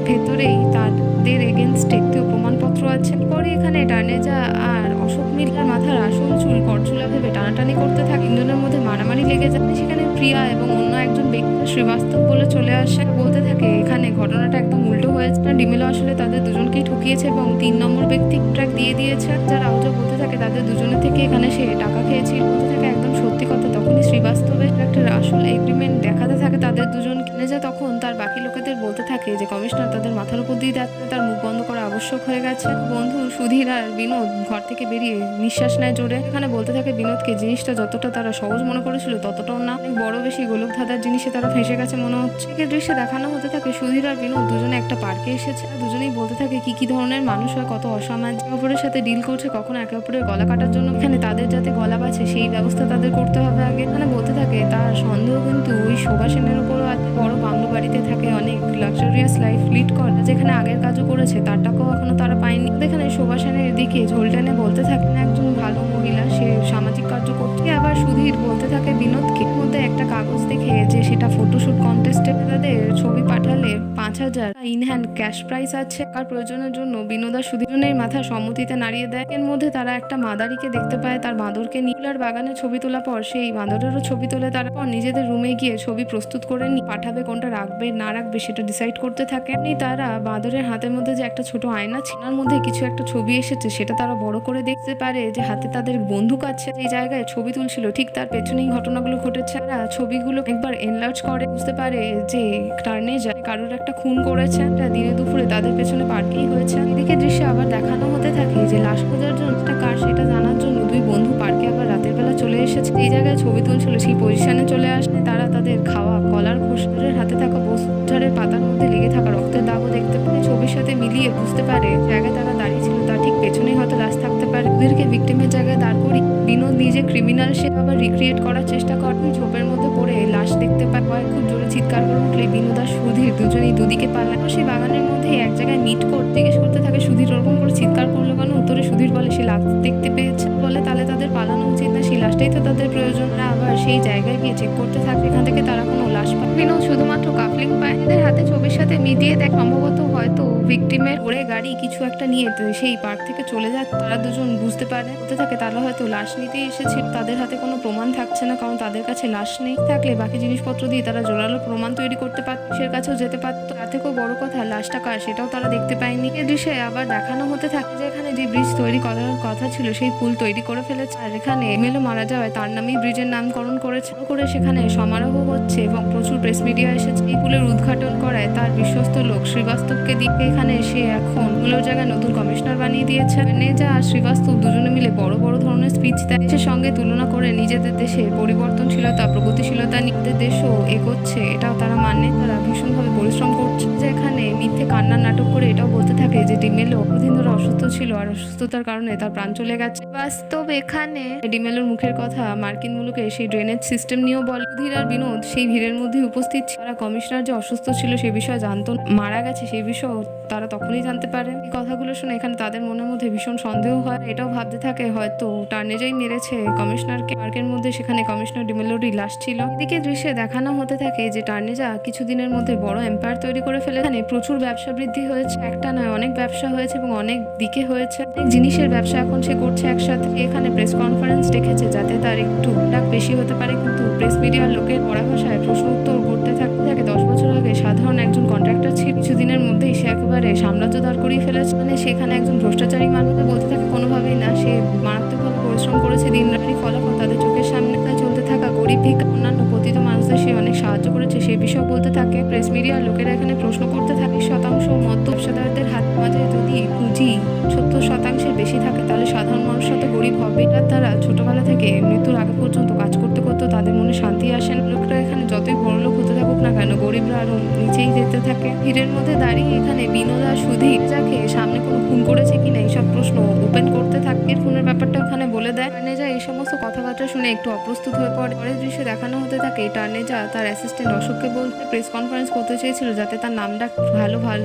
ভেতরেই তাদের এগেনস্টে প্রমাণপত্র আছে। পরে এখানে টার্নেজা আর অশোক মিলে মাথার আসল চুল করচুলা ভেবে টানাটানি করতে থাকে। তিনজনের মধ্যে মারামারি লেগে যায়। সেখানে প্রিয়া এবং অন্য একজন ব্যক্তি শ্রীবাস্তব বলে চলে আসে, বলতে থাকে এখানে ঘটনাটা একদম উল্টো হয়েছে। ডিমেলো আসলে তাদের দুজনকেই ঠকিয়েছে এবং 3 নম্বর ব্যক্তি ট্র্যাক দিয়ে দিয়েছে। যারা আউজা বলতে থাকে তাদের দুজনের থেকে এখানে সে টাকা খেয়েছিল। বলতে থাকে একদম সত্যি কথা। তখনই শ্রীবাস্তবের একটা আসল এগ্রিমেন্ট দেখাতে থাকে তাদের দুজনকে। যা তখন তার বাকি লোকেদের বলতে থাকে যে কমিশনার তাদের মাথার উপর দিয়ে যাচ্ছে, তার মুখ বন্ধ করা আবশ্যক হয়ে গেছে। বন্ধু সুধীর আর বিনোদ ঘর থেকে বেরিয়ে নিঃশ্বাস নেয় জোরে। এখানে বলতে থাকে বিনোদকে জিনিসটা যতটা তারা সহজ মনে করেছিল ততটাও না, অনেক বড় বেশি গোলক ধাঁধার জিনিসে তারা ফেঁসে গেছে মনে হচ্ছে। এই দৃশ্যে দেখানো হতে থাকে সুধীর আর বিনোদ দুজনে একটা পার্কে এসেছে। দুজনেই বলতে থাকে কি কি ধরনের মানুষ হয়, কত অসামাজিক, অপরের সাথে ডিল করছে, কখনো একে অপরের গলা কাটার জন্য এখানে তাদের যাতে গলা বাঁচে সেই ব্যবস্থা তাদের করতে হবে আগে। এখানে বলতে থাকে তার সন্দেহ কিন্তু ওই শোভা সেনের উপরও আছে। বড় বাংলো বাড়িতে থাকে, অনেক লাক্সারিয়াস লাইফ লিড করে, যেখানে আগের কাজও করেছে তার টাকাও এখনো তারা পায়নি। এখানে শোভা সেনের দিকে ঝোল টেনে বলতে থাকে একজন ভালো মহিলা, সে সামাজিক কার্য করছে। আবার সুধীর বলতে থাকে বিনোদকে মধ্যে একটা কাগজ দেখে যে সেটা ফটোশুট কন্টেস্টে তাদের ছবি পাঠালে 5,000 ইন হ্যান্ড ক্যাশ প্রাইস আছে। কার প্রয়োজনের জন্য বিনোদ আর সুধীরের মাথা সম্মতিতে নাড়িয়ে দেয়। এর মধ্যে তারা একটা মাদারিকে দেখতে পায়, তার বাঁদরকে নীলার বাগানে ছবি তোলা পর সেই বাঁদরেরও ছবি তোলে। তারা পর নিজেদের রুমে গিয়ে ছবি প্রস্তুত করে পাঠাবে, কোনটা রাখবে না রাখবে সেটা ডিসাইড করতে থাকে। তারা বাঁদরের হাতের মধ্যে যে একটা ছোট আয়না ছিল, তার মধ্যে কিছু একটা ছবি এসেছে, সেটা তারা বড় করে দেখতে পারে যে হাতে তাদের বন্দুক আছে। এই জায়গায় ছবি তুলছিল ঠিক তার পেছনেই ঘটনাগুলো ঘটেছে। তারা ছবিগুলো একবার এনলার্জ করে বুঝতে পারে যে টার্নেজা কারোর একটা খুন করেছে। দিনে দুপুরে তাদের পেছনে পার্কেই হয়েছে। এদিকে দৃশ্যে আবার দেখানো হতে থাকে যে লাশ খোঁজার জন্য কার সেটা জানার জন্য দুই বন্ধু পার্কে আবার রাতের বেলা চলে এসেছে। এই জায়গায় ছবি তুলছিল, সেই পজিশনে চলে আসলে তারা তাদের খাওয়া কলার খোসের হাতে থাকা বস্তুঝাড়ের পাতার মধ্যে লেগে থাকা রক্তের দাগও দেখতে পারে। ছবির সাথে মিলিয়ে বুঝতে পারে জায়গায় তারা দাঁড়িয়ে ছিল তার ঠিক পেছনেই হয়তো লাশ থাকতে পারে। ওদেরকে ভিক্টিমের জায়গায় দাঁড় করি বিনোদ নিজে ক্রিমিনাল, সে আবার রিক্রিয়েট করার চেষ্টা করে। ঝোপের মধ্যে পড়ে লাশ দেখতে পায়। খুব জোরে চিৎকার করে উঠলে বিনোদ আর সুধীর দুজনেই দুদিকে পালায়। সেই বাগানের মধ্যে এক জায়গায় মিট করতে জিজ্ঞেস করতে থাকে সুধীর ওরকম করে চিৎকার করলো কেন। উত্তরে সুধীর বলে সে লাশ দেখতে পেয়েছে। বলে তাহলে তাদের পালানো উচিত না, সেই লাশটাই তো তাদের প্রয়োজন। আবার সেই জায়গায় গিয়ে চেক করতে থাকে, এখান থেকে তারা কোনো লাশ পায়। বিনোদ শুধুমাত্র কাফলিং পায়। এদের হাতে ছবির সাথে মিলিয়ে দেখ সম্ভবত হয়তো ভিক্টিমের ওরে গাড়ি কিছু একটা নিয়ে সেই পার্ক থেকে চলে যায়। তারা দুজন বুঝতে পারে বলতে থাকে তারা হয়তো লাশ নিতেই এসেছিল। তাদের হাতে কোনো প্রমাণ থাকছে না, কারণ তাদের কাছে লাশ নেই। থাকলে বাকি জিনিসপত্র দিয়ে তারা জোরালো প্রমাণ তৈরি করতে পারত, সে কাছেও যেতে পারত। তার থেকেও বড় কথা লাশটা কার সেটাও তারা দেখতে পায়নি। এ দৃশ্যে আবার দেখানো হতে থাকে যে এখানে যে ব্রিজ তৈরি করার কথা ছিল সেই পুল তৈরি করে ফেলেছে। আর এখানে এমএলএ মারা যাওয়ায় তার নামেই ব্রিজের নামকরণ করেছে। সেখানে সমারোহ হচ্ছে এবং প্রচুর প্রেস মিডিয়া এসেছে। এই পুলের উদ্ঘাটন করায় তার বিশ্বস্ত লোক শ্রীবাস্তবকে দিয়ে এখানে সে এখন পুলের জায়গায় নতুন কমিশনার বানিয়ে দিয়েছে। নেজা আর শ্রীবাস্তব দুজনে মিলে বড় বড় ধরনের স্পিচ দেয়, দেশের সঙ্গে তুলনা করে নিজেদের দেশের পরিবর্তনশীলতা প্রগতিশীলতা নিজেদের দেশও এগোচ্ছে এটাও তারা মানে। তারা ভীষণভাবে পরিশ্রম করছে। যে এখানে মিথ্যে কান্নার নাটক করে এটাও বলতে থাকে যে ডিমেলো দিন ধরে অসুস্থ ছিল আর অসুস্থতার কারণে তার প্রাণ চলে গেছে। বাস্তব এখানে ডিমেলোর মুখের কথা মার্কিন মুলুকে সেই ড্রেনেজ সিস্টেম নিয়েও বলে। সুধীর আর বিনোদ সেই ভিড়ের মধ্যে উপস্থিত ছিল। তারা কমিশনার যে অসুস্থ ছিল সে বিষয়ে জানতো, মারা গেছে সেই বিষয়ে তারা তখনই জানতে পারে। এই কথাগুলো শুনে এখানে তাদের মনের মধ্যে ভীষণ সন্দেহ হয়। এটাও ভাবতে থাকে হয়তো টার্নেজাই মেরেছে কমিশনারকে। পার্কের মধ্যে সেখানে কমিশনার ডিমেলোরই লাশ ছিল। এদিকে দৃশ্যে দেখানো হতে থাকে যে টার্নেজা কিছুদিনের মধ্যে বড় এম্পায়ার তৈরি করে ফেলে। এখানে প্রচুর ব্যবসা বৃদ্ধি হয়েছে, একটা নয় অনেক ব্যবসা হয়েছে এবং অনেক দিকে হয়েছে। অনেক জিনিসের ব্যবসা এখন সে করছে একসাথে। এখানে প্রেস কনফারেন্স ডেকেছে যাতে তার একটু ডাক বেশি হতে পারে, কিন্তু প্রেস মিডিয়ার লোকের পড়া ভাষায় প্রশ্ন উত্তর করতে থাকে। 10 বছর আগে সাধারণ একজন কন্ট্রাক্টর ছিল, কিছুদিনের মধ্যেই সে একেবারে সাম্রাজ্য দাঁড় করিয়ে ফেলেছে। মানে সেখানে একজন ভ্রষ্টাচারী মানুষ বলতে থাকে কোনোভাবেই না, সে মারাত্মকভাবে পরিশ্রম করেছে। দিনরাত্রি ফলাফল তাদের চোখের সামনে। চলতে থাকা গরিব ভিক্ষা অন্যান্য পতিত মানুষদের সে অনেক সাহায্য করেছে সেই বিষয়ে বলতে থাকে। প্রেস মিডিয়ার লোকেরা এখানে প্রশ্ন করতে থাকে 20% মধ্য ব্যবসাদারদের হাত মাঝে যদি পুঁজি 70% বেশি থাকে তাহলে সাধারণ মানুষরা তো গরিব হবে। তারা ছোটবেলা থেকে মৃত্যুর আগে পর্যন্ত কাজ করতে করতে তাদের মনে শান্তি আসে না। লোকরা এখানে যতই বড় লোক হতে থাকুক না কেন গরিবরা আরো নিচেই যেতে থাকে। ভিড়ের মধ্যে দাঁড়িয়ে এখানে বিনোদ আর সুধীর যাকে সামনে কোনো খুন করেছে কিনা এইসব প্রশ্ন ওপেন করতে থাকে। এর খুনের ব্যাপারটা ওখানে বলে দেয়। টার্নেজা এই সমস্ত কথাবার্তা শুনে একটু অপ্রস্তুত হয়ে পড়ে। পরের দৃশ্যে দেখানো হতে থাকে টার্নেজা তার অ্যাসিস্ট্যান্ট অশোককে বলতে প্রেস কনফারেন্স করতে চেয়েছিল যাতে তার নামটা ভালো হয়।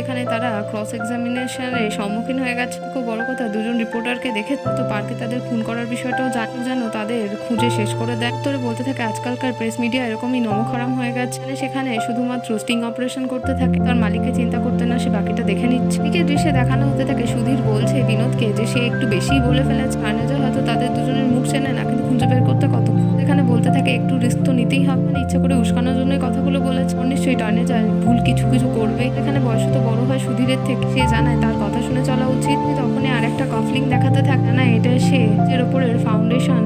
এখানে তারা ক্রস এক্সামিনেশনের সম্মুখীন হয়ে গেছে। খুব বড় কথা দুজন রিপোর্টারকে দেখে তো পার্কে তাদের খুন করার বিষয়টাও যেন তাদের খুঁজে শেষ করে দেয়। তোরে বলতে থাকে আজকালকার প্রেস মিডিয়া এরকমই নমখারাম হয়ে গেছে। আছে। মানে সেখানে শুধুমাত্র স্টিং অপারেশন করতে থাকে, তার মালিককে চিন্তা করতে না, সে বাকিটা দেখে নিচ্ছে। এদিকে দৃশ্যে দেখানো হতে থাকে সুধীর বলছে বিনোদকে যে সে একটু বেশিই বলে ফেলেছে। ম্যানেজার হয়তো তাদের দুজনের মুখ চেনে না, কিন্তু খুঁজে বের করতে কতক্ষণ। এখানে বলতে থাকে একটু রিস্ক তো নিতেই হবে, মানে ইচ্ছা করে উস্কানোর জন্য কথাগুলো বলেছে। নিশ্চয়ই টানে যায়, ভুল কিছু কিছু করবে। এখানে বয়স তো বড় হয় সুধীরের থেকে, সে জানায় তার কথা শুনে চলা উচিত। তখনই আর একটা কাফলিং দেখাতে থাকে না, এটা সে এর উপরের ফাউন্ডেশন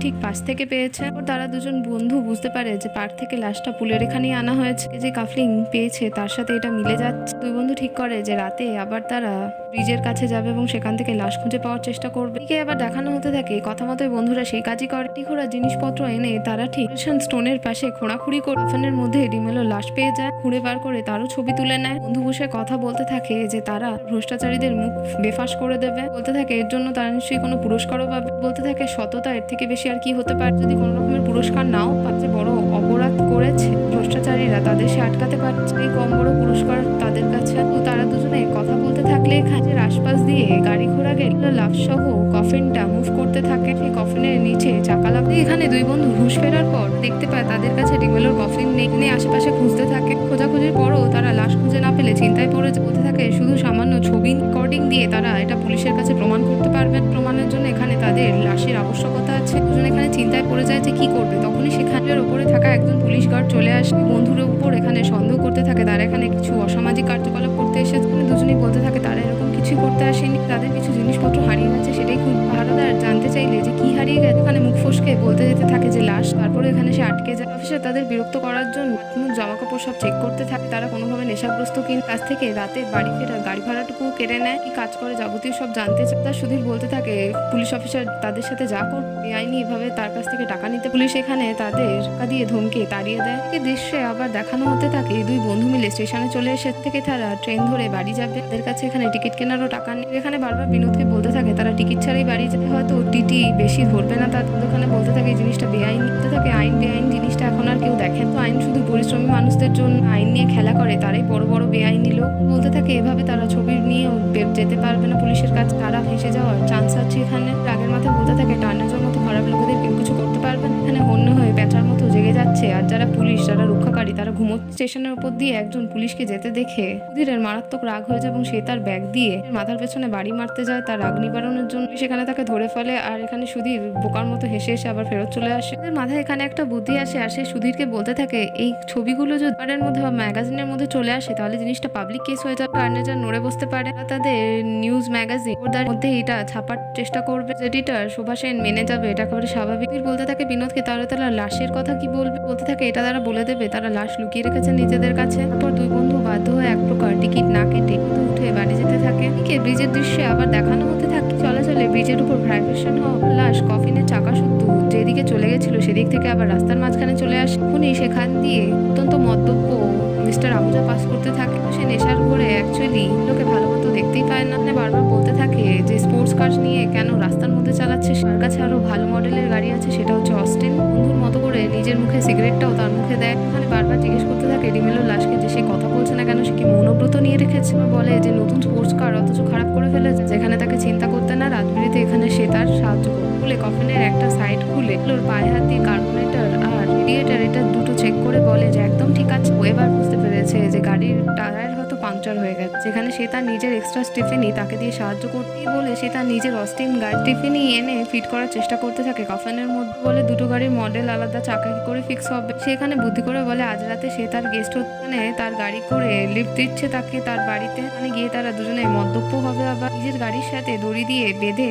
ঠিক পাশ থেকে পেয়েছে। তারা দুজন বন্ধু বুঝতে পারে যে পার্ক থেকে লাশটা পুলের এখানেই আনা হয়েছে। যে কাফলিং পেয়েছে তার সাথে এটা মিলে যাচ্ছে। দুই বন্ধু ঠিক করে যে রাতে আবার তারা ব্রিজের কাছে যাবে এবং সেখান থেকে লাশ খুঁজে পাওয়ার চেষ্টা করবে। এদিকে আবার দেখানো হতে থাকে কথা মতোই বন্ধুরা সেই কাজই করে। টিকোরা জিনিসপত্র এনে তারা ঠিক স্টোনের পাশে খোঁড়াখুড়ি করে কফনের মধ্যে ডিমেলো লাশ পেয়ে যায়। খুঁড়ে বার করে তারও ছবি তুলে নেয়। বন্ধু বসে কথা বলতে থাকে যে তারা ভ্রষ্টাচারীদের মুখ বেফাঁস করে দেবে। বলতে থাকে এর জন্য তারা নিশ্চয়ই কোনো পুরস্কারও পাবে। বলতে থাকে সততা এর থেকে বেশি আর কি হতে পারে। যদি কোনো রকমের পুরস্কার নাও পাচ্ছে, বড় অপরাধ করেছে ভ্রষ্টাচারীরা, তাদের সে আটকাতে পারছে, এই কম বড় পুরস্কার তাদের কাছে। তো তারা দুজনে কথা বলতে থাকলে খাঁচের আশপাশ দিয়ে গাড়ি ঘোড়া গেলে লাভ সহ কফিনটা মুভ করতে থাকে। সেই কফিনের নিচে চাকা লাগবে। এখানে দুই বন্ধু হুঁশ ফেরার পর দেখতে পায় তাদের কাছে ডিমেলোর কফিন নেই। আশেপাশে খুঁজতে থাকে। খোঁজাখুঁজির পরও তারা লাশ খুঁজে না পেলে চিন্তায় পড়ে বলতে থাকে শুধু সামান্য ছবি রেকর্ডিং দিয়ে তারা এটা পুলিশের কাছে প্রমাণ করতে পারবেন। প্রমাণের জন্য এখানে তাদের লাশের আবশ্যকতা আছে। দুজন এখানে চিন্তায় পড়ে যায় যে কি করবে। তখনই সেখানের ওপরে থাকা একজন পুলিশ গার্ড চলে আসে। বন্ধুর উপর এখানে সন্দেহ করতে থাকে তারা এখানে কিছু অসামাজিক কার্যকলাপ করতে এসেছে। দুজনেই বলতে থাকে তারা এরকম কিছুই করতে আসেনি, তাদের কিছু জিনিসপত্র হারিয়ে গেছে, সেটাই খুব। পাহারাদার জানতে চাইলে যে কি হারিয়ে গেছে, এখানে মুখ ফসকে বলতে যেতে থাকে যে লাশ। তারপরে এখানে সে আটকে যায়। অফিসার তাদের বিরক্ত করার জন্য জামা কাপড় সব চেক করতে থাকে। তারা কোনোভাবে নেশাগ্রস্ত কিন কাছ থেকে রাতে বাড়ি ফেরার গাড়ি ভাড়াটুকু কেড়ে নেয়। কি কাজ করে যাবতীয় সব জানতে চায়। তার সুধীর বলতে থাকে পুলিশ অফিসার তাদের সাথে যা করবে বেআইনি এভাবে তার কাছ থেকে টাকা নিতে। পুলিশ এখানে তাদের টাকা দিয়ে ধমকে তাড়িয়ে দেয়। এই দৃশ্যে আবার দেখানো হতে থাকে দুই বন্ধু মিলে স্টেশনে চলে এসে থেকে তারা ট্রেন ধরে বাড়ি যাবে। তাদের কাছে এখানে টিকিট কেনারও টাকা নেই। এখানে বারবার বিনোদকে বলতে থাকে তারা টিকিট ছাড়াই বাড়ি যেতে, হয়তো টিটি বেশি ধরবে না। তাদের ওখানে বলতে থাকে এই জিনিসটা বেআইনি। বলতে থাকে আইন বেআইন জিনিসটা এখন আর কেউ দেখেন তো, আইন শুধু পরিশ্রমী মানুষদের জন্য। আইন নিয়ে খেলা করে তারাই বড় বড় বেআইনি লোক। বলতে থাকে এভাবে তারা ছবি নিয়েও যেতে পারবে না পুলিশের কাছে, তারা ফেঁসে যাওয়ার চান্স আছে এখানে। রাগের মাথায় বলতে থাকে টার্নেজের মতো খারাপ লোকেদের কেউ কিছু করতে পারবে না। এখানে হন্য হয়ে পেঁচার মতো জেগে যাচ্ছে। আর যারা পুলিশ, যারা রক্ষাকারী, তারা ঘুমোচ্ছে। স্টেশনের উপর দিয়ে একজন পুলিশকে যেতে দেখে সুধীরের মারাত্মক রাগ হয়ে যায় এবং সে তার ব্যাগ দিয়ে মাথার পেছনে বাড়ি মারতে যায় তার রাগ নিবারণের জন্য। সেখানে তাকে ধরে ফেলে। আর এখানে সুধীর বোকার মতো হেসে এসে আবার ফেরত চলে আসে। তাদের মাথায় এখানে একটা বুদ্ধি আসে। আর সে সুধীরকে বলতে থাকে এই ছবিগুলো যদি পেপারের মধ্যে বা ম্যাগাজিনের মধ্যে চলে আসে তাহলে জিনিসটা পাবলিক কেস হয়ে যাবে। টার্নেজার নড়ে বসতে পারে। তাদের নিউজ ম্যাগাজিন ওদের মধ্যে এটা ছাপার চেষ্টা করবে। এডিটর শোভা সেন মেনে যাবে, এটা একেবারে স্বাভাবিক। বলতে থাকে বিনোদকে তাহলে তারা লাশের কথা কি বলবে। বলতে থাকে এটা তারা বলে দেবে তারা লাশ লুকিয়ে রেখেছে নিজেদের কাছে। তারপর দুই বন্ধু বাধ্য হয়ে এক প্রকার টিকিট না কেটে উঠে বাড়ি যেতে থাকে। ব্রিজের দৃশ্যে আবার দেখানো হতে থাকে চলাচলে ব্রিজের উপর ভাইব্রেশন হওয়া লাশ কফিনের চাকা শুদ্ধ যেদিকে চলে গেছিল সেদিক থেকে আবার রাস্তার মাঝখানে চলে আসে। উনি সেখান দিয়ে অত্যন্ত মদ্যপ মিস্টার আহুজা পাস করতে থাকে। সে নেশার ঘরে অ্যাকচুয়ালি লোকে ভালো মতো দেখতেই পায় না। বারবার বলতে থাকে যে স্পোর্টস কার নিয়ে কেন রাস্তার মধ্যে চালাচ্ছে, তার কাছে আরো ভালো মডেলের গাড়ি আছে, সেটা হচ্ছে অস্টিন। বন্ধুর মতো করে নিজের মুখে সিগারেটটাও তার মুখে দেয়। এখানে বারবার জিজ্ঞেস করতে থাকে ডিমেলোর লাশকে যে সে কথা বলছে না কেন, সে কি মৌনব্রত নিয়ে রেখেছে। বলে যে নতুন স্পোর্টস কার অথচ খারাপ করে ফেলেছে, যেখানে তাকে চিন্তা করতে না রাতবিরিতে এখানে সে তার সাহায্য করে। খুলে কফিনের একটা সাইড খুলে ওর পায়ে হাত দিয়ে কার্বোনেটর আর রেডিয়েটর এটা দুটো চেক করে বলে যে একদম ঠিক আছে। ও এবার বুঝতে পেরেছে যে গাড়ির টায়ার হয়তো পাংচার হয়ে গেছে। যেখানে সে তার নিজের এক্সট্রা স্টিফেনি তাকে দিয়ে সাহায্য করতেই বলে সে তার নিজের অস্টিন গাড়ি টিফিনি এনে ফিট করার চেষ্টা করতে থাকে কফিনের মধ্যে। বলে দুটো গাড়ির মডেল আলাদা, চাকা কি করে ফিক্স হবে। সেখানে বুদ্ধি করে বলে আজ রাতে সে তার গেস্ট ওখানে তার গাড়ি করে লিফট দিচ্ছে তাকে তার বাড়িতে। মানে গিয়ে তারা দুজনে মদ্যপ হবে। আবার নিজের গাড়ির সাথে দড়ি দিয়ে বেঁধে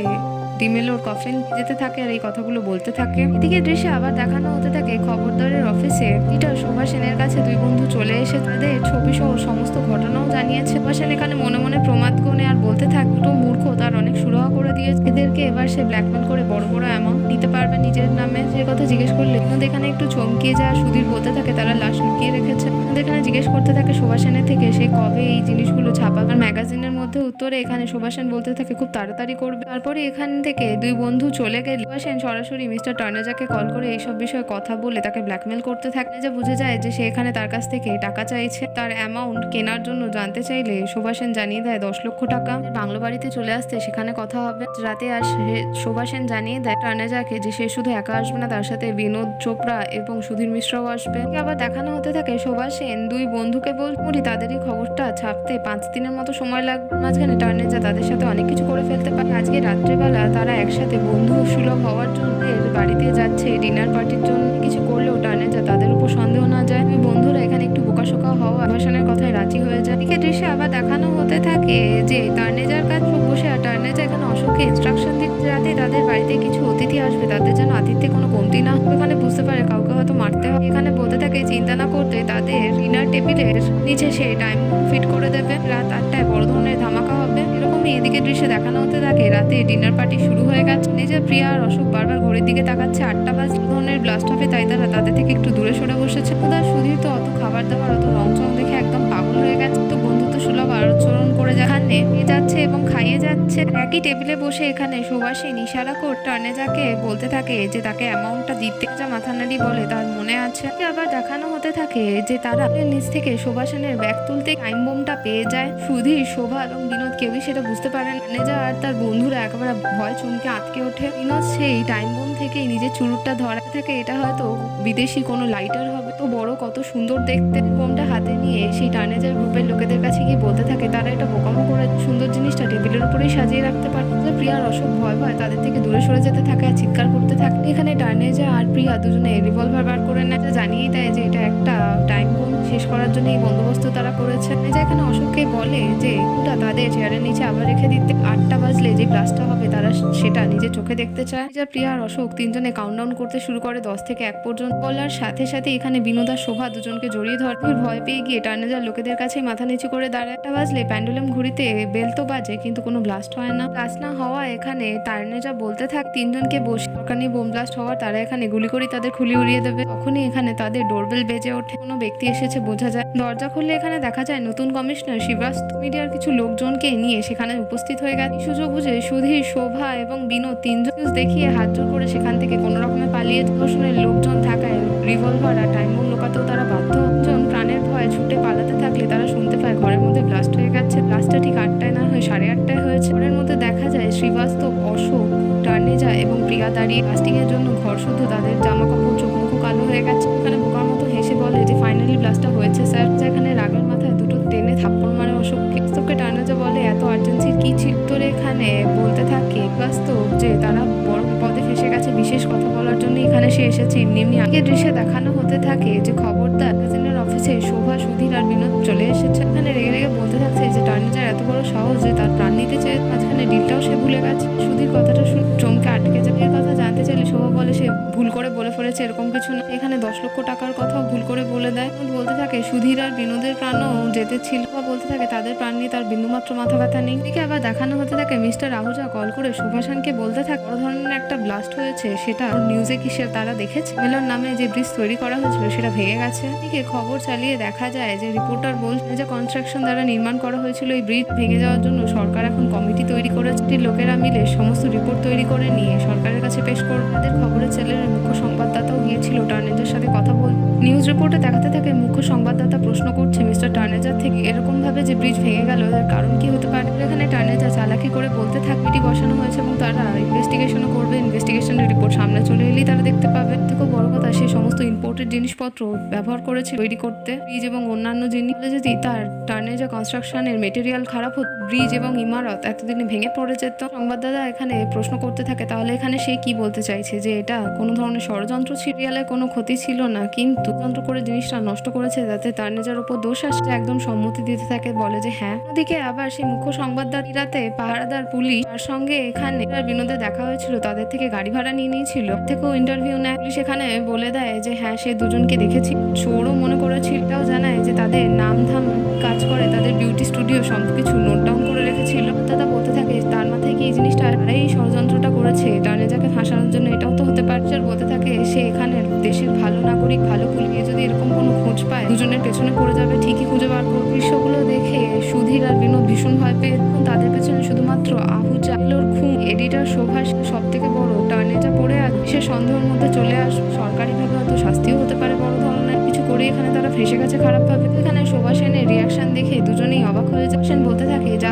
ডিমেলোর কফিন যেতে থাকে আর এই কথাগুলো বলতে থাকে। এদিকে দৃশ্যে আবার দেখানো হতে থাকে খবরদারের অফিসে এডিটর শোভা সেনের কাছে দুই বন্ধু চলে এসে তাদের ছবি সহ সমস্ত ঘটনাও জানিয়েছে। শোভা সেন এখানে মনে মনে প্রমাদ গণে আর বলতে থাকে দুটো মূর্খ তার অনেক সুরাহা করে দিয়েছে। এদেরকে এবার সে ব্ল্যাকমেল করে বড় বড় অ্যামাউন্ট নিতে পারবে নিজের নামে। যে কথা জিজ্ঞেস করলে এখানে একটু চমকিয়ে যায়। সুধীর বলতে থাকে তারা লাশ লুকিয়ে রেখেছে। এখানে জিজ্ঞেস করতে থাকে শোভা সেনের থেকে সে কবে এই জিনিসগুলো ছাপাবে ম্যাগাজিনের মধ্যে। উত্তরে এখানে শোভা সেন বলতে থাকে খুব তাড়াতাড়ি করবে। তারপরে এখান থেকে দুই বন্ধু চলে গেলে সুভাষেন সরাসরি মিস্টার টার্নেজাকে কল করে এইসব বিষয়ে কথা বলে তাকে ব্ল্যাকমেল করতে থাকে। যে বুঝে যায় যে সে এখানে তার কাছ থেকে টাকা চাইছে। তার অ্যামাউন্ট কেনার জন্য জানতে চাইলে সুভাষেন জানিয়ে দেয় 10 লক্ষ টাকা। বাংলো বাড়িতে চলে আসতে সেখানে কথা হবে। রাতে সুভাষেন জানিয়ে দেয় টার্নেজাকে যে সে শুধু একা আসবে না, তার সাথে বিনোদ চোপড়া এবং সুধীর মিশ্রাও আসবে। আবার দেখানো হতে থাকে সুভাষেন দুই বন্ধুকে বলছে তাদেরই খবরটা ছাপতে 5 দিনের মতো সময় লাগবে। মাঝখানে টার্নেজা তাদের সাথে অনেক কিছু করে ফেলতে পারে। আজকে রাত্রেবেলা তারা একসাথে বন্ধু সুলভ হওয়ার জন্য বাড়িতে যাচ্ছে ডিনার পার্টির জন্য। কিছু করলেও টার্নেজা তাদের উপর সন্দেহ না যায়। দুই বন্ধুরা এখানে একটু বোকাশোকা হওয়া সুভাষেনের কথায় রাজি হয়ে যায়। এদিকে দৃশ্যে আবার দেখানো হতে থাকে যে টার্নেজার কাছে বসে আর টার্নেজা এখানে অশোককে ইনস্ট্রাকশন দিচ্ছে যাতে তাদের বাড়িতে কিছু অতিথি আসবে তাদের যেন আতিথ্যে কোনো কমতি না। এখানে বুঝতে পারে কাউকে হয়তো মারতে হবে। এখানে বলতে থাকে চিন্তা না করতে তাদের ডিনার টেবিলের নিচে সে টাইম ফিট করে দেবে। রাত 8টায় বড় ধরনের ধামাকা হবে। এরকমই এদিকে দৃশ্যে দেখানো হতে থাকে রাতে ডিনার পার্টি শুরু হয়ে গেছে। নিজের প্রিয়া আর অশোক বারবার ঘড়ির দিকে তাকাচ্ছে। 8টা বাজে ধরনের ব্লাস্ট হবে, তাই তারা তাদের থেকে একটু দূরে সরে বসেছে। সুধীর তো অত খাবার দাবার অত রংচং দেখে একদম পাগল হয়ে গেছে। তো বন্ধুত্ব সুলভ আচরণ করে যাচ্ছে এবং খাইয়ে যাচ্ছে। একই টেবিলে বসে এখানে সুভাষেন ইশারা করে টার্নেজাকে বলতে থাকে যে তাকে অ্যামাউন্টটা দিতে। যা মাথা নাড়ি বলে তার মনে আছে। আবার দেখানো হতে থাকে যে তারা নিচ থেকে সুভাষেনের ব্যাগ তুলতে টাইম বোমটা পেয়ে যায়। সুধীর, শোভা এবং বিনোদ কেউই সেটা বুঝতে পারেন। টার্নেজা আর তার বন্ধুরা একেবারে ভয় চমকে আটকে ওঠে। বিনোদ সেই টাইম বোম থেকে নিজের চুরুটটা ধরাতে থাকে। এটা হয়তো বিদেশি কোনো লাইটার হবে। তো বড় কত সুন্দর দেখতে। বোমটা হাতে নিয়ে সেই টার্নেজার গ্রুপের লোকেদের কাছে গিয়ে বলতে থাকে তারা এটা বোকামো করে সুন্দর জিনিসটা টেবিলের উপরেই সাজিয়ে রাখতে পারে। প্রিয়ার অশোক ভয় ভয় তাদের থেকে দূরে সরে যেতে থাকে আর চিৎকার করতে থাকে। এখানে টার্নেজা আর প্রিয়া দুজনে রিভলভার বার করে নেয়। জানিয়ে দেয় যে এটা একটা টাইম বোম শেষ করার জন্য এই বন্দোবস্ত তারা করেছে। এখানে অশোককে বলে যে ওটা তাদের চেয়ারের নিচে আবার রেখে দিতে। 8টা বাজলে যে ব্লাস্টটা হবে তারা সেটা নিজে চোখে দেখতে চায়। প্রিয়া আর অশোক তিনজনে কাউন্টডাউন করতে শুরু করে 10 থেকে 1 পর্যন্ত। বলার সাথে সাথে এখানে বিনোদ আর শোভা দুজনকে জড়িয়ে ধরে। ভয় পেয়ে গিয়ে টার্নেজার লোকেদের কাছে মাথা নিচু করে দাঁড়ায়। 1টা বাজলে প্যান্ডুলাম ঘুরিতে বেল তো বাজে কিন্তু কোনো ব্লাস্ট হয় না। ব্লাস্ট না হওয়া এখানে টার্নেজা বলতে থাক তিনজনকে বসে দরকার নেই বোম ব্লাস্ট হওয়ার, তারা এখানে গুলি করে তাদের খুলি উড়িয়ে দেবে। তখনই এখানে তাদের ডোরবেল বেজে ওঠে। কোনো ব্যক্তি এসেছে বোঝা যায়। দরজা খুললে এখানে দেখা যায় নতুন কমিশনার শিবাস মিডিয়ার কিছু লোকজনকে নিয়ে সেখানে উপস্থিত হয়ে গেছে। সুযোগ বুঝে সুধীর, শোভা এবং বিনোদ তিনজন দেখিয়ে হাত জোর করে সেখান থেকে কোনো রকমে পালিয়ে ধর্ষণের লোকজন থাকায় রিভলভার আর টাইম বোম লোকাতেও তারা বাধ্য। জন প্রাণের ভয়ে ছুটে পালাতে থাকলে তারা শুনতে পায় ঘরের মধ্যে ব্লাস্ট হয়ে গেছে। ব্লাস্টটা ঠিক 8টায় না হয়ে 8:30টায় হয়েছে। ঘরের মধ্যে দেখা যায় শ্রীবাস্তব, অশোক, টার্নেজা এবং প্রিয়া দাঁড়িয়ে কাস্টিং এর জন্য ঘর শুদ্ধ তাদের জামা কাপড় চোখ মুখ কালো হয়ে গেছে। এখানে বোকার মতো হেসে বলে যে ফাইনালি ব্লাস্টটা হয়েছে স্যার। যেখানে রাগের মাথায় দুটো টেনে থাপ্পড় মারে অশোককে। টার্নেজা বলে এত আর্জেন্সির কি ছিল তোর? এখানে বলতে থাকে বাস্তব যে তারা বড় পদে ফেসে গেছে, বিশেষ কথা বলার জন্য এখানে সে এসেছে। এমনি আগে দৃশ্যে দেখানো হতে থাকে যে খবরদার ম্যাগাজিনের অফিসে শোভা, সুধীর আর বিনোদ চলে এসেছে। এখানে রেগে রেগে বলতে থাকছে যে টার্নেজার এত বড় সাহস যে তার প্রাণ নিতে চেয়ে। মাঝখানে ডিলটাও সে ভুলে গেছে। সুধীর কথাটা শুনে চমকে আটকে যায়। এর কথা জানতে চাইলে শোভা বলে সে ভুল করে বলে ফেলেছে, এরকম কিছু না। এখানে 10 লক্ষ টাকার কথাও ভুল করে বলে দেয়। বলতে থাকে সুধীর আর বিনোদের প্রাণও যেতে ছিল। বলতে থাকে তাদের প্রাণ নিয়ে তার বিন্দুমাত্র মাথা ব্যথা নেই। এদিকে আবার দেখানো হতে থাকে মিস্টার আহুজা কল করে সুভাষানকে বলতে থাকে বড় ধরনের একটা ব্লাস্ট হয়েছে, সেটা নিউজে কিসে তারা দেখেছে। মেলর নামে যে ব্রিজ তৈরি করা হয়েছিল সেটা ভেঙে গেছে। এদিকে খবর চালিয়ে দেখা যায় যে রিপোর্টার বলছে যে কনস্ট্রাকশন দ্বারা নির্মাণ করা হয়েছিল এই ব্রিজ ভেঙে যাওয়ার জন্য সরকার এখন কমিটি তৈরি করেছে। লোকেরা মিলে সমস্ত রিপোর্ট তৈরি করে নিয়ে সরকারের কাছে পেশ করবে। তাদের খবরের চ্যানেলের মুখ্য সংবাদদাতাও গিয়েছিল টার্নেজার সাথে কথা বলতে। নিউজ রিপোর্টে দেখাতে থাকে মুখ্য সংবাদদাতা প্রশ্ন করছে মিস্টার টার্নেজার থেকে এরকম ভাবে যে ব্রিজ ভেঙে গেল এর কারণ কি হতে পারে। এখানে টার্নেজার চালাকি করে বলতে থাকে কমিটি বসানো হয়েছে এবং তারা ইনভেস্টিগেশনও করবে। ইনভেস্টিগেশনের রিপোর্ট সামনে চলে এলেই তারা দেখতে পাবে। থেকে বড় কথা সে সমস্ত ইম্পোর্টেড জিনিসপত্র ব্যবহার করেছে তৈরি করতে ব্রিজ এবং অন্যান্য জিনিস। যদি তার টার্নেজার কনস্ট্রাকশনের মেটেরিয়াল খারাপ হতো ব্রিজ এবং ইমারত এতদিনে ভেঙে পড়ে যেত। সংবাদদাতা এখানে প্রশ্ন করতে থাকে তাহলে এখানে সে কি বলতে চাইছে যে এটা কোনো ধরনের ষড়যন্ত্র ছিল, কোনো ক্ষতি ছিল না, কিন্তু যন্ত্র করে জিনিসটা নষ্ট করেছে যাতে টার্নেজার উপর দোষ আসছে। একদম সম্মতি দিতে থাকে, বলে যে হ্যাঁ। ওদিকে আবার সেই মুখ্য সংবাদদাতা রাতে পাহারাদার পুলিশ তার সঙ্গে এখানে বিনোদে দেখা হয়েছিল, তাদের থেকে গাড়ি ভাড়া নিয়ে নিয়েছিল, থেকেও ইন্টারভিউ নেয়। পুলিশ এখানে বলে দেয় যে হ্যাঁ সে দুজনকে দেখেছি, চোরও মনে করেছিল। এটাও জানায় যে তাদের নাম ধাম কাজ করে, তাদের বিউটি স্টুডিও সবকিছু নোট ডাউন করে রেখেছিল। দাদা বলতে থাকে তার মাথায় কি এই জিনিসটা এই ষড়যন্ত্রটা করেছে টার্নেজাকে ফাঁসানোর জন্য, এটাও তো হতে পারে। বলতে থাকে সে এখানে দেশের ভালো নাগরিক, ভালো পুলিশ যদি এরকম কোনো খোঁজ পায় দুজনের পেছনে পড়ে যাবে, ঠিকই খুঁজে বার করবে। দৃশ্যগুলো দেখে সুধীর আর বিনোদ ভীষণ ভয় পেয়ে তাদের পেছনে শুধুমাত্র আহুজা, খুন, এডিটর শোভা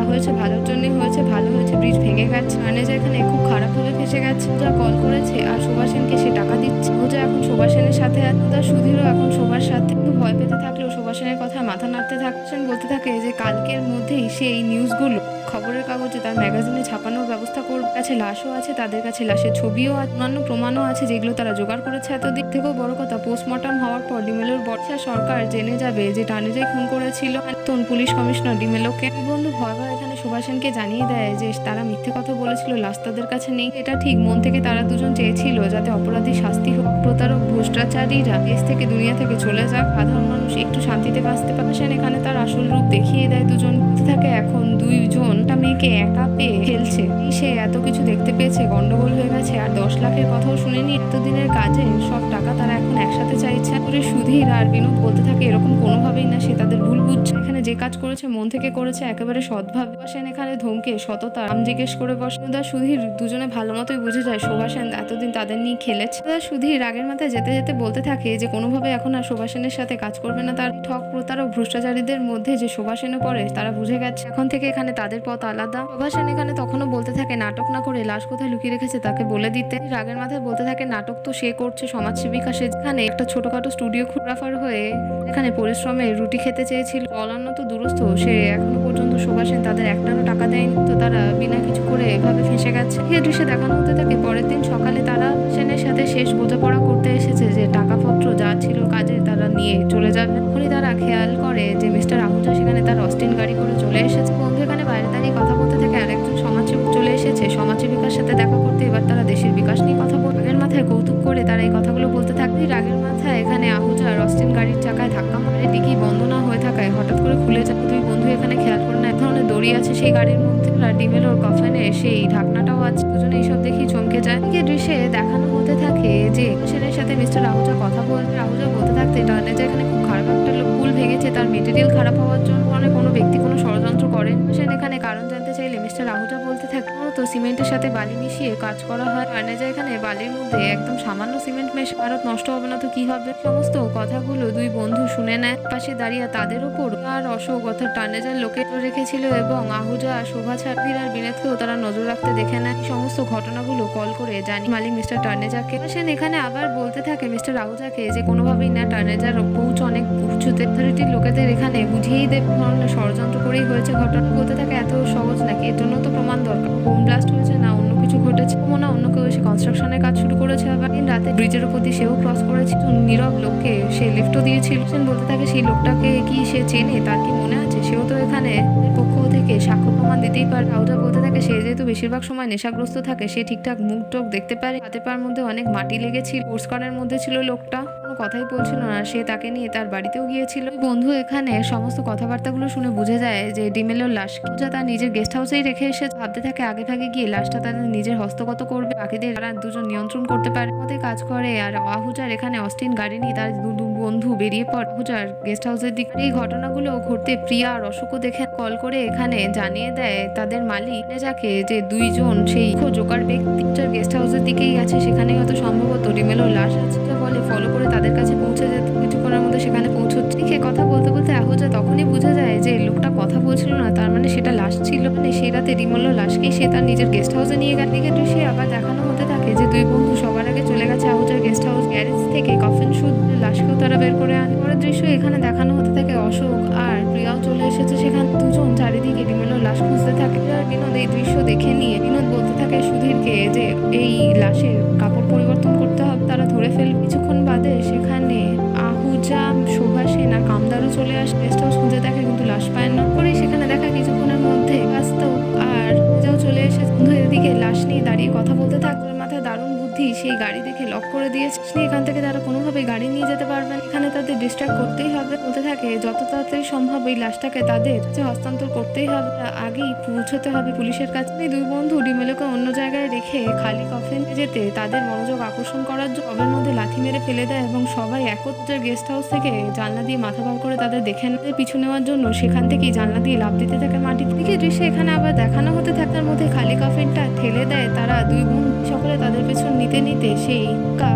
হয়েছে ভালোর জন্যই হয়েছে, ভালো হয়েছে ব্রিজ ভেঙে গেছে। আনেজা এখানে খুব খারাপভাবে ফেসে গেছে। যা কল করেছে আর শোভা সেনকে সে টাকা দিচ্ছে। যা এখন শোভা সেনের সাথে তার সুধীরও এখন শোভার সাথে। কিন্তু ভয় পেতে থাকলেও শোভা সেনের কথা মাথা নাড়তে থাকছেন, বলতে থাকে যে কালকের মধ্যেই সেই নিউজগুলো খবরের কাগজে তার ম্যাগাজিনে ছাপানোর ব্যবস্থা করবে। কাছে লাশও আছে, তাদের কাছে লাশের ছবিও আছে, অন্যান্য প্রমাণও আছে যেগুলো তারা জোগাড় করেছে। এতদিক থেকেও বড় কথা, পোস্টমর্টম হওয়ার পর ডিমেলোর বর্ষা সরকার জেনে যাবে যে টানেজাই খুন করেছিল নতুন পুলিশ কমিশনার ডিমেলোকে। বন্ধু ভয় ভয় এখানে শোভা সেনকে জানিয়ে দেয় যে তারা মিথ্যে কথা বলেছিল, লাশ তাদের কাছে নেই। এটা ঠিক, মন থেকে তারা দুজন চেয়েছিল যাতে অপরাধী শাস্তি হোক, প্রতারক ভ্রষ্টাচারীরা দেশ থেকে দুনিয়া থেকে চলে যাক, সাধারণ মানুষ একটু শান্তিতে বাঁচতে পারে। সেন এখানে তার আসল রূপ দেখিয়ে দেয়। দুজন থাকে এখন দুইজন একটা মেয়েকে একা পেয়ে খেলছে। সে এত কিছু দেখতে পেয়েছে, গন্ডগোল হয়ে গেছে, আর 10 লাখের কথাও শুনেনি। এতদিনের কাজে সব টাকা তারা এখন একসাথে চাইছে। সুধীর আর বিনোদ বলতে থাকে এরকম কোনোভাবেই না, সে তাদের ভুল বুঝছে। এখানে যে কাজ করেছে মন থেকে করেছে, একেবারে সৎভাবে। সেন এখানে ধমকে সততা নাম জিজ্ঞেস করে বসে। সুধীর দুজনে ভালো মতোই বুঝে যায় শোভা সেন এতদিন তাদের নিয়ে খেলেছে। সুধীর রাগের মাথায় যেতে যেতে বলতে থাকে যে কোনোভাবে এখন আর শোভা সেনের সাথে কাজ করবে না। তার ঠক প্রতারক ভ্রষ্টাচারীদের মধ্যে যে শোভা সেনও পড়ে তারা বুঝে গেছে এখন থেকে এখানে তাদের পথ আলাদা। শোভা সেন এখানে তখনও বলতে থাকে নাটক না করে লাশ কোথায় লুকিয়ে রেখেছে তাকে বলে দিতে। রাগের মাথায় বলতে থাকে নাটক তো সে করছে, সমাজসেবিকা সেখানে একটা ছোটখাটো স্টুডিও ফটোগ্রাফার হয়ে এখানে পরিশ্রমে রুটি খেতে চেয়েছিল। অলান্য তো দুরস্থ, সে এখনো পর্যন্ত শোভা সেন তাদের একটারও টাকা দেয়নি, তো তারা বিনা কিছু করে এভাবে ফেঁসে গেছে। এই দৃশ্যে দেখানো হতে থাকে পরের দিন সকালে তারা সেনের সাথে শেষ বোঝাপড়া করতে এসেছে যে টাকাপত্র যা ছিল কাজে তারা নিয়ে চলে যাবে। তখনই তারা খেয়াল করে যে মিস্টার আহুজা সেখানে তার অস্টিন গাড়ি করে চলে এসেছে। বন্ধু এখানে বাইরে দাঁড়িয়ে কথা বলতে থাকে আর একজন সমাজসেবক চলে এসেছে সমাজসেবিকার সাথে দেখা করতে। এবার তারা দেশের বিকাশ নিয়ে কথা বলবে। রাগের মাথায় কৌতুক করে তারা এই কথাগুলো বলতে থাকে। রাগের মাথায় এখানে আহুজা অস্টিন গাড়ির চাকায় ধাক্কা মারে, ডিকি বন্ধ না হয়ে থাকায় হঠাৎ করে খুলে যায়। দুই বন্ধু এখানে খেয়াল করে না এক ধরনের দড়ি আছে সেই গাড়ির মধ্যে, আর ডিমেলোর কফানে সেই ঢাকনাটাও আছে। দুজনে এইসব দেখি চমকে যায়। দৃশ্যে দেখানো হতে থাকে যে সেনের সাথে মিস্টার আহুজা কথা বলবে। আহুজা বলতে থাকতে টানেজা এখানে খুব খারাপ একটা পুল ভেঙেছে, তার মেটেরিয়াল খারাপ হওয়ার জন্য কোনো ব্যক্তি কোনো ষড়যন্ত্র করেন। সেন এখানে কারণ জানতে চাইলে মিস্টার আহুজা বলতে থাকে তো সিমেন্টের সাথে বালি মিশিয়ে কাজ করা হয়। টানেজা এখানে বালির মধ্যে একদম সামান্য সিমেন্ট মেশে ভারত নষ্ট হবে না তো কি হবে। সমস্ত কথাগুলো দুই বন্ধু শুনে নেয়। পাশে দাঁড়িয়ে তাদের উপর আর অশোক অর্থাৎ টানেজার লোকে রেখেছিল এবং আহুজা শোভা ছাড়বির আর বিনোদকেও তারা নজর রাখতে দেখে নেয়। সমস্ত ঘটনাগুলো কল করে জানি মালিক মিস্টার টার্নেজাকে। সেন এখানে আবার বলতে থাকে মিস্টার আহুজাকে যে কোনোভাবেই না টার্নেজার পৌঁছ অনেক উঁচুতে, অথরিটির লোকেদের এখানে বুঝিয়েই দেব ধরনের ষড়যন্ত্র করেই হয়েছে ঘটনা। বলতে থাকে এত সহজ নাকি, এর জন্য তো প্রমাণ দরকার। বোম ব্লাস্ট হয়েছে না অন্য কিছু ঘটেছে, মনে অন্য কেউ এসে কনস্ট্রাকশনের কাজ শুরু করেছে। আবার দিন রাতে ব্রিজের উপর দিয়ে সেও ক্রস করেছে, নীরব লোককে সে লিফটও দিয়েছিল। সেন বলতে থাকে সেই লোকটাকে কি সে চেনে, তার কি মনে আছে? সেও তো এখানে পক্ষ থেকে সাক্ষ্য প্রমাণ দিতেই পারে। আহুজা বলতে থাকে সে যেহেতু বেশিরভাগ সময় নেশাগ্রস্ত থাকে, সে ঠিকঠাক মুখ টোক দেখতে পারে। হাতে পার মধ্যে অনেক মাটি লেগেছিল, পোস্টকার্ডের মধ্যে ছিল লোকটা কোনো কথাই বলছিল না, সে তাকে নিয়ে তার বাড়িতেও গিয়েছিল। বন্ধু এখানে সমস্ত কথাবার্তাগুলো শুনে বুঝে যায় যে ডিমেলোর লাশ যা তার নিজের গেস্ট হাউসেই রেখে এসে ভাবতে থাকে আগে ভাগে গিয়ে লাশটা তাদের নিজের হস্তগত করবে, বাকিদের তারা দুজন নিয়ন্ত্রণ করতে পারে মতে কাজ করে। আর আহুজার এখানে অস্টিন গাড়ি নিয়ে তার দু বন্ধু বেরিয়ে পড়ে আহুজার গেস্ট হাউসের দিকে। এই ঘটনাগুলো ঘটতে প্রিয়া আর অশোকও দেখে কল করে এখানে জানিয়ে দেয় তাদের মালিক যাকে যে দুইজন সেই জোকার ব্যক্তি গেস্ট হাউসের দিকেই আছে, সেখানেই হয়তো সম্ভবত ডিমেলোর লাশ আছে। বলে ফলো করে তাদের কাছে পৌঁছে যেত, কিছুক্ষণের মধ্যে সেখানে পৌঁছচ্ছে। ঠিক কথা বলতে বলতে আহুজা তখনই বুঝে যায় যে লোকটা কথা বলছিল না, তার মানে সেটা লাশ ছিল। মানে সেই রাতে ডিমেলোর লাশকেই সে তার নিজের গেস্ট হাউসে নিয়ে গেল। দিকে দৃশ্যে আবার দেখানো হতে থাকে যে দুই বন্ধু সবার আগে চলে গেছে আহুজার গেস্ট হাউস। গ্যারেজ থেকে কফিন শুট লাশকেও তারা বের করে আনে। পরের দৃশ্য এখানে দেখানো হতে থাকে অশোক আর প্রিয়াও চলে এসেছে সেখানে। দুজন চারিদিকে ডিমেলোর লাশ খুঁজতে থাকে। আর বিনোদ এই দৃশ্য দেখে নিয়ে বিনোদ বলতে থাকে সুধীরকে যে এই লাশের কাপড় পরিবর্তন করতে হবে, তারা ধরে ফেলবে। কিছুক্ষণ বাদে সেখানে আহুজা, শোভা সেন আর কামদারও চলে আসে। গেস্ট হাউস খুঁজে দেখে কিন্তু লাশ পায় না। পরে সেখানে দেখা কিছুক্ষণের মধ্যে বাস্তব আর যাও চলে এসে বন্ধু এদিকে লাশ নিয়ে দাঁড়িয়ে কথা বলতে থাকে। মাথায় দারুণ বুদ্ধি, সেই গাড়ি দেখে লক করে দিয়েছে। এখান থেকে তারা কোনোভাবে গাড়ি নিয়ে যেতে পারবেন, এখানে তাদের ডিস্ট্রাক্ট করতেই হবে। বলতে থাকে যত তাড়াতাড়ি সম্ভব এই লাশটাকে তাদের হস্তান্তর করতেই হবে, আগেই পৌঁছতে হবে পুলিশের কাছে। দুই বন্ধু ডিমেলোকে অন্য জায়গায় রেখে খালি কফিন যেতে তাদের মনোযোগ আকর্ষণ করার জন্য কবের মধ্যে লাথি মেরে ফেলে দেয় এবং সবাই একত্রে গেস্ট হাউস থেকে জানলা দিয়ে মাথা বার করে তাদের দেখে পিছু নেওয়ার জন্য সেখান থেকেই জানলা দিয়ে লাফ দিতে থাকে মাটি থেকে। দৃশ্যে এখানে আবার দেখানো হতে থাকার মধ্যে খালি কফিনটা ঠেলে দেয় তারা। দুই বোন সকলে তাদের পেছন নিতে নিতে সেই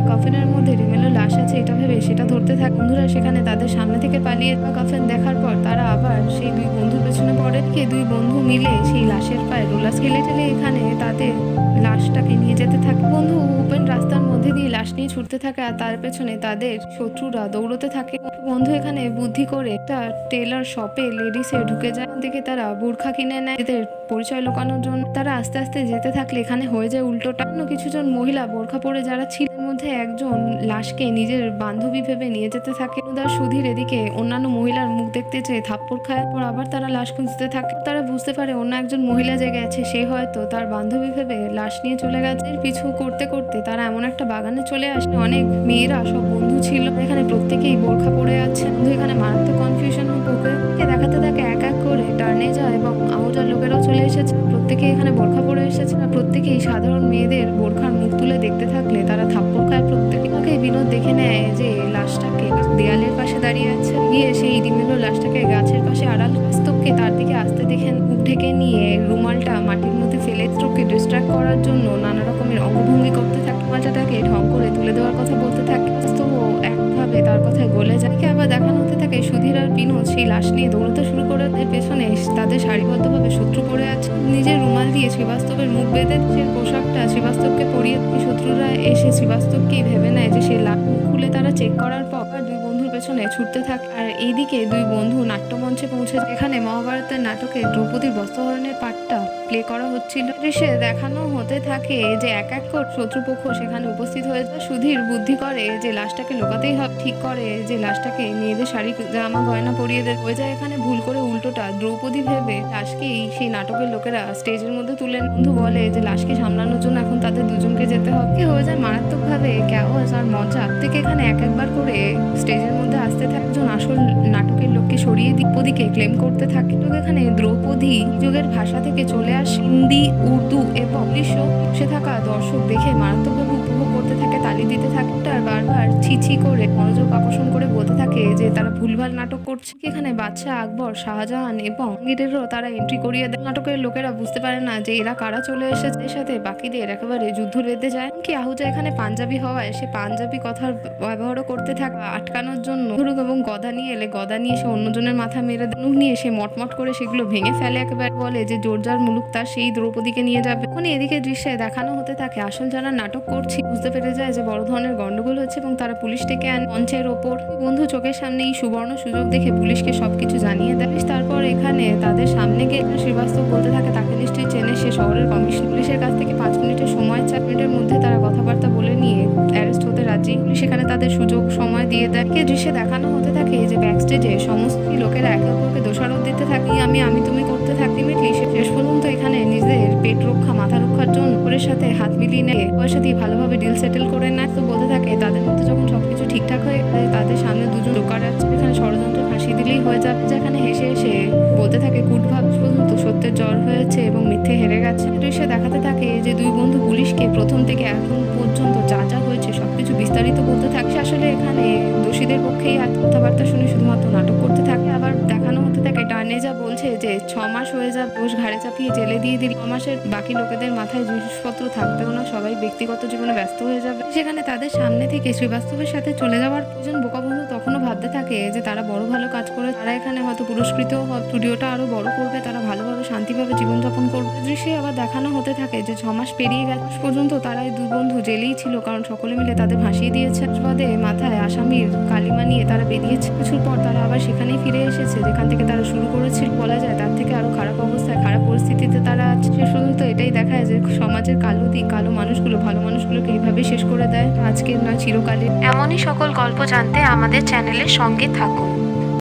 কফিনের মধ্যে ডিমেলোর লাশ আছে এটা ভেবে সেটা ধরতে থাকে। বন্ধুরা সেখানে তাদের সামনে থেকে পালিয়ে কফিন দেখার পর তারা আবার সেই দুই বন্ধুর পেছনে পড়ে। করে থেকে দুই বন্ধু মিলে সেই লাশের পায়ে রোলার ঠেলে ঠেলে এখানে তাদের লাশটাকে নিয়ে যেতে থাকে। বন্ধু ওপেন রাস্তার মধ্যে দিয়ে লাশ নিয়ে ছুটতে থাকে আর তার পেছনে তাদের শত্রুরা দৌড়তে থাকে। বন্ধু এখানে বুদ্ধি করে একটা টেলার শপে লেডিসে ঢুকে যায়, থেকে তারা বোরখা কিনে নেয় এদের পরিচয় লুকানোর জন্য। তারা আস্তে আস্তে যেতে থাকলে এখানে হয়ে যায় উল্টোটা। অন্য কিছুজন মহিলা বোরখা পরে যারা ছিল মধ্যে একজন লাশকে নিজের বান্ধবী ভেবে নিয়ে যেতে থাকে। উদার সুধীর এদিকে অন্যান্য মহিলার মুখ দেখতে চেয়ে থাপ্পড় খায়, পর আবার তারা লাশ খুঁজতে থাকে। তারা বুঝতে পারে অন্য একজন মহিলা যে গেছে সে হয়তো তার বান্ধবী ভেবে লাশ নিয়ে চলে গেছে। এর পিছু করতে করতে তারা এমন একটা বাগানে চলে আসে, অনেক মেয়েরা সব বন্ধু ছিল এখানে, প্রত্যেকেই বোরখা পরে আছে। বন্ধু এখানে মারাত্মক কনফিউশন ওকে দেখাতে থাকে এক এক করে টার্নে যায় এবং আহুজার লোকেরাও চলে এসেছে, প্রত্যেকে এখানে বোরখা পরে এসেছে। প্রত্যেকেই সাধারণ মেয়েদের বোরখার মুখ তুলে দেখতে থাকলে তারা থাপ্পড় খায় প্রত্যেকে। বিনোদ দেখে নেয় যে লাশটাকে দেয়ালের পাশে দাঁড়িয়ে আছে, গিয়ে সেই ডিমেলো লাশটাকে গাছের পাশে আড়াল বাস্তবকে তার দিকে আসতে দেখেন। মুখ ঢেকে নিয়ে রুমালটা মাটির মধ্যে ফেলে স্ত্রোককে ডিস্ট্রাক্ট করার জন্য নানা রকমের অঙ্গভঙ্গি করতে থাকে। রুমালটাকে ঢং করে তুলে দেওয়ার কথা বলতে থাকে, বাস্তবও একভাবে তার কথায় গলে যায়। আবার দেখানো হতে থাকে সুধীর আর বিনোদ সেই লাশ নিয়ে দৌড়তে শুরু করে। পেছনে তাদের সারিবদ্ধভাবে শত্রু পড়ে আছে। নিজের রুমাল দিয়ে শ্রীবাস্তবের মুখ বেঁধে সে পোশাকটা শ্রীবাস্তবকে পরিয়ে শত্রুরা এসে শ্রীবাস্তবকেই ভেবে নেয় যে সে লাশ খুলে তারা চেক করার পর দুই বন্ধুর পেছনে ছুটতে থাকে। আর এইদিকে দুই বন্ধু নাট্যমঞ্চে পৌঁছে, এখানে মহাভারতের নাটকে দ্রৌপদীর বস্ত্রহরণের পাঠটা প্লে করা হচ্ছিল। দৃশ্যে দেখানো হতে থাকে যে এক এক করে শত্রুপক্ষ সেখানে উপস্থিত হয়ে যায়। সুধীর বুদ্ধি করে যে লাশটাকে লোকাতেই হবে, ঠিক করে যে লাশটাকে মেয়েদের শাড়ি জামা গয়না পরিয়ে দেয়। হয়ে যায় এখানে ভুল করে উল্টোটা দ্রৌপদী ভেবে লাশকেই সেই নাটকের লোকেরা স্টেজের মধ্যে তুলে। বন্ধু বলে যে লাশকে সামলানোর জন্য এখন তাদের দুজনকে যেতে হবে। হয়ে যায় মারাত্মক ভাবে ক্যাওয়াস আর মজা থেকে এখানে এক একবার করে স্টেজের মধ্যে আসতে থাকে। একজন আসল নাটকের লোককে সরিয়ে দ্রৌপদীকে ক্লেম করতে থাকে। তো এখানে দ্রৌপদী যুগের ভাষা থেকে চলে আসে হিন্দি, উর্দু এবং ইংলিশও। বসে থাকা দর্শক দেখে মারাত্মকভাবে উপভোগ করতে থাকে, তালি দিতে থাকে আর বারবার ছি করে মনোযোগ আকর্ষণ করে বলতে থাকে যে তারা ভুলভাল নাটক করছে। এখানে বাদশাহ আকবর, শাহজাহান এবং জাহাঙ্গীরেরও তারা এন্ট্রি করিয়ে দেয়। নাটকের লোকেরা বুঝতে পারে না যে এরা কারা চলে এসেছে, এর সাথে বাকিদের একেবারে যুদ্ধ বেঁধে যায়। কি আহুজা এখানে পাঞ্জাবি হওয়ায় সে পাঞ্জাবি কথার ব্যবহারও করতে থাকে আটকানোর জন্য। ধনুক এবং গদা নিয়ে এলে গদা নিয়ে সে অন্যজনের মাথা মেরে ধনুক নিয়ে সে মটমট করে সেগুলো ভেঙে ফেলে। একেবারে বলে যে জোরজার মুলুক তার সেই দ্রৌপদীকে নিয়ে যাবে। এখন এদিকে দৃশ্যে দেখানো হতে থাকে আসল যারা নাটক করছে বুঝতে পেরে যায় যে বড় ধরনের গন্ডগোল হচ্ছে এবং তারা পুলিশ ডেকে আনে মঞ্চের ওপর। বন্ধু চোখের সামনে এই সুবর্ণ সুযোগ দেখে পুলিশকে সবকিছু জানিয়ে দেয়। তারপর এখানে তাদের সামনে গিয়ে শ্রীবাস্তব বলতে থাকে তাকে নিশ্চয়ই চেনে, সে শহরের কমিশন। পুলিশের কাছ থেকে 5 মিনিটের সময় 4 মিনিটের মধ্যে তারা কথাবার্তা বলে নিয়ে অ্যারেস্ট হতে রাজি। পুলিশ এখানে তাদের সুযোগ সময় দিয়ে দেয়। দৃশ্যে দেখানো হতে থাকে যে ব্যাকস্টেজে সমস্ত লোকেরা একে অপরকে দোষারোপ দিতে থাকে, আমি তুমি করতে থাকি। শেষ পর্যন্ত এখানে নিজেদের পেট রক্ষা মাথা রক্ষার জন্য ওর সাথে হাত মিলিয়ে নিয়ে পয়সা দিয়ে ভালোভাবে ডিল সেটেল করে নেয়। তো বলতে থাকে তাদের মধ্যে যখন সবকিছু ঠিকঠাক হয়ে তাদের সামনে দুজন জোকার আছে, এখানে ষড়যন্ত্র ফাঁসি দিলেই হয়ে যাবে। যেখানে হেসে হেসে বলতে থাকে কুট ভাব পর্যন্ত সত্যের জ্বর হয়েছে এবং মিথ্যে হেরে গেছে। দৃশ্যে দেখাতে থাকে যে দুই বন্ধু পুলিশকে প্রথম থেকে এখন পর্যন্ত যা যা হয়েছে সবকিছু বিস্তারিত বলতে থাকে। আসলে এখানে দোষীদের পক্ষেই কথাবার্তা শুনে শুধুমাত্র নাটক করতে থাকে। আবার দেখানো হতে থাকে টার্নে যা বলছে যে 6 মাস হয়ে যা দোষ ঘাড়ে চাপিয়ে জেলে দিয়ে দিল, 6 মাসের বাকি লোকেদের মাথায় জিনিসপত্র থাকবেও না, সবাই ব্যক্তিগত জীবনে ব্যস্ত হয়ে যাবে। সেখানে তাদের সামনে থেকে শ্রীবাস্তবের সাথে চলে যাওয়ার দুজন বোকা বন্ধু তখনও ভাবতে থাকে যে তারা বড় ভালো কাজ করে, তারা এখানে হয়তো পুরস্কৃতও হবে, স্টুডিওটা আরো বড় করবে, তারা ভালোভাবে শান্তিভাবে জীবনযাপন করবে। দৃশ্যে আবার দেখানো হতে থাকে যে 6 মাস পেরিয়ে গেছে পর্যন্ত তারা এই দুই বন্ধু জেলেই ছিল, কারণ সকলে মিলে তাদের ভাসিয়ে দিয়েছে। পদে মাথায় আসামির কালিমা নিয়ে তারা বেরিয়েছে। কিছুর পর তারা আবার সেখানেই ফিরে এসেছে যেখান থেকে তারা শুরু করেছিল। বলা যায় তার থেকে আরো খারাপ অবস্থায়, খারাপ পরিস্থিতিতে তারা আছে। শেষ পর্যন্ত এটাই দেখায় যে সমাজের কালো দিক, কালো মানুষগুলো ভালো মানুষগুলোকে এইভাবে শেষ করে দেয়। আজকের নয় চিরকালের। এমনই সকল গল্প জানতে আমাদের চ্যানেলের সঙ্গে থাকুন।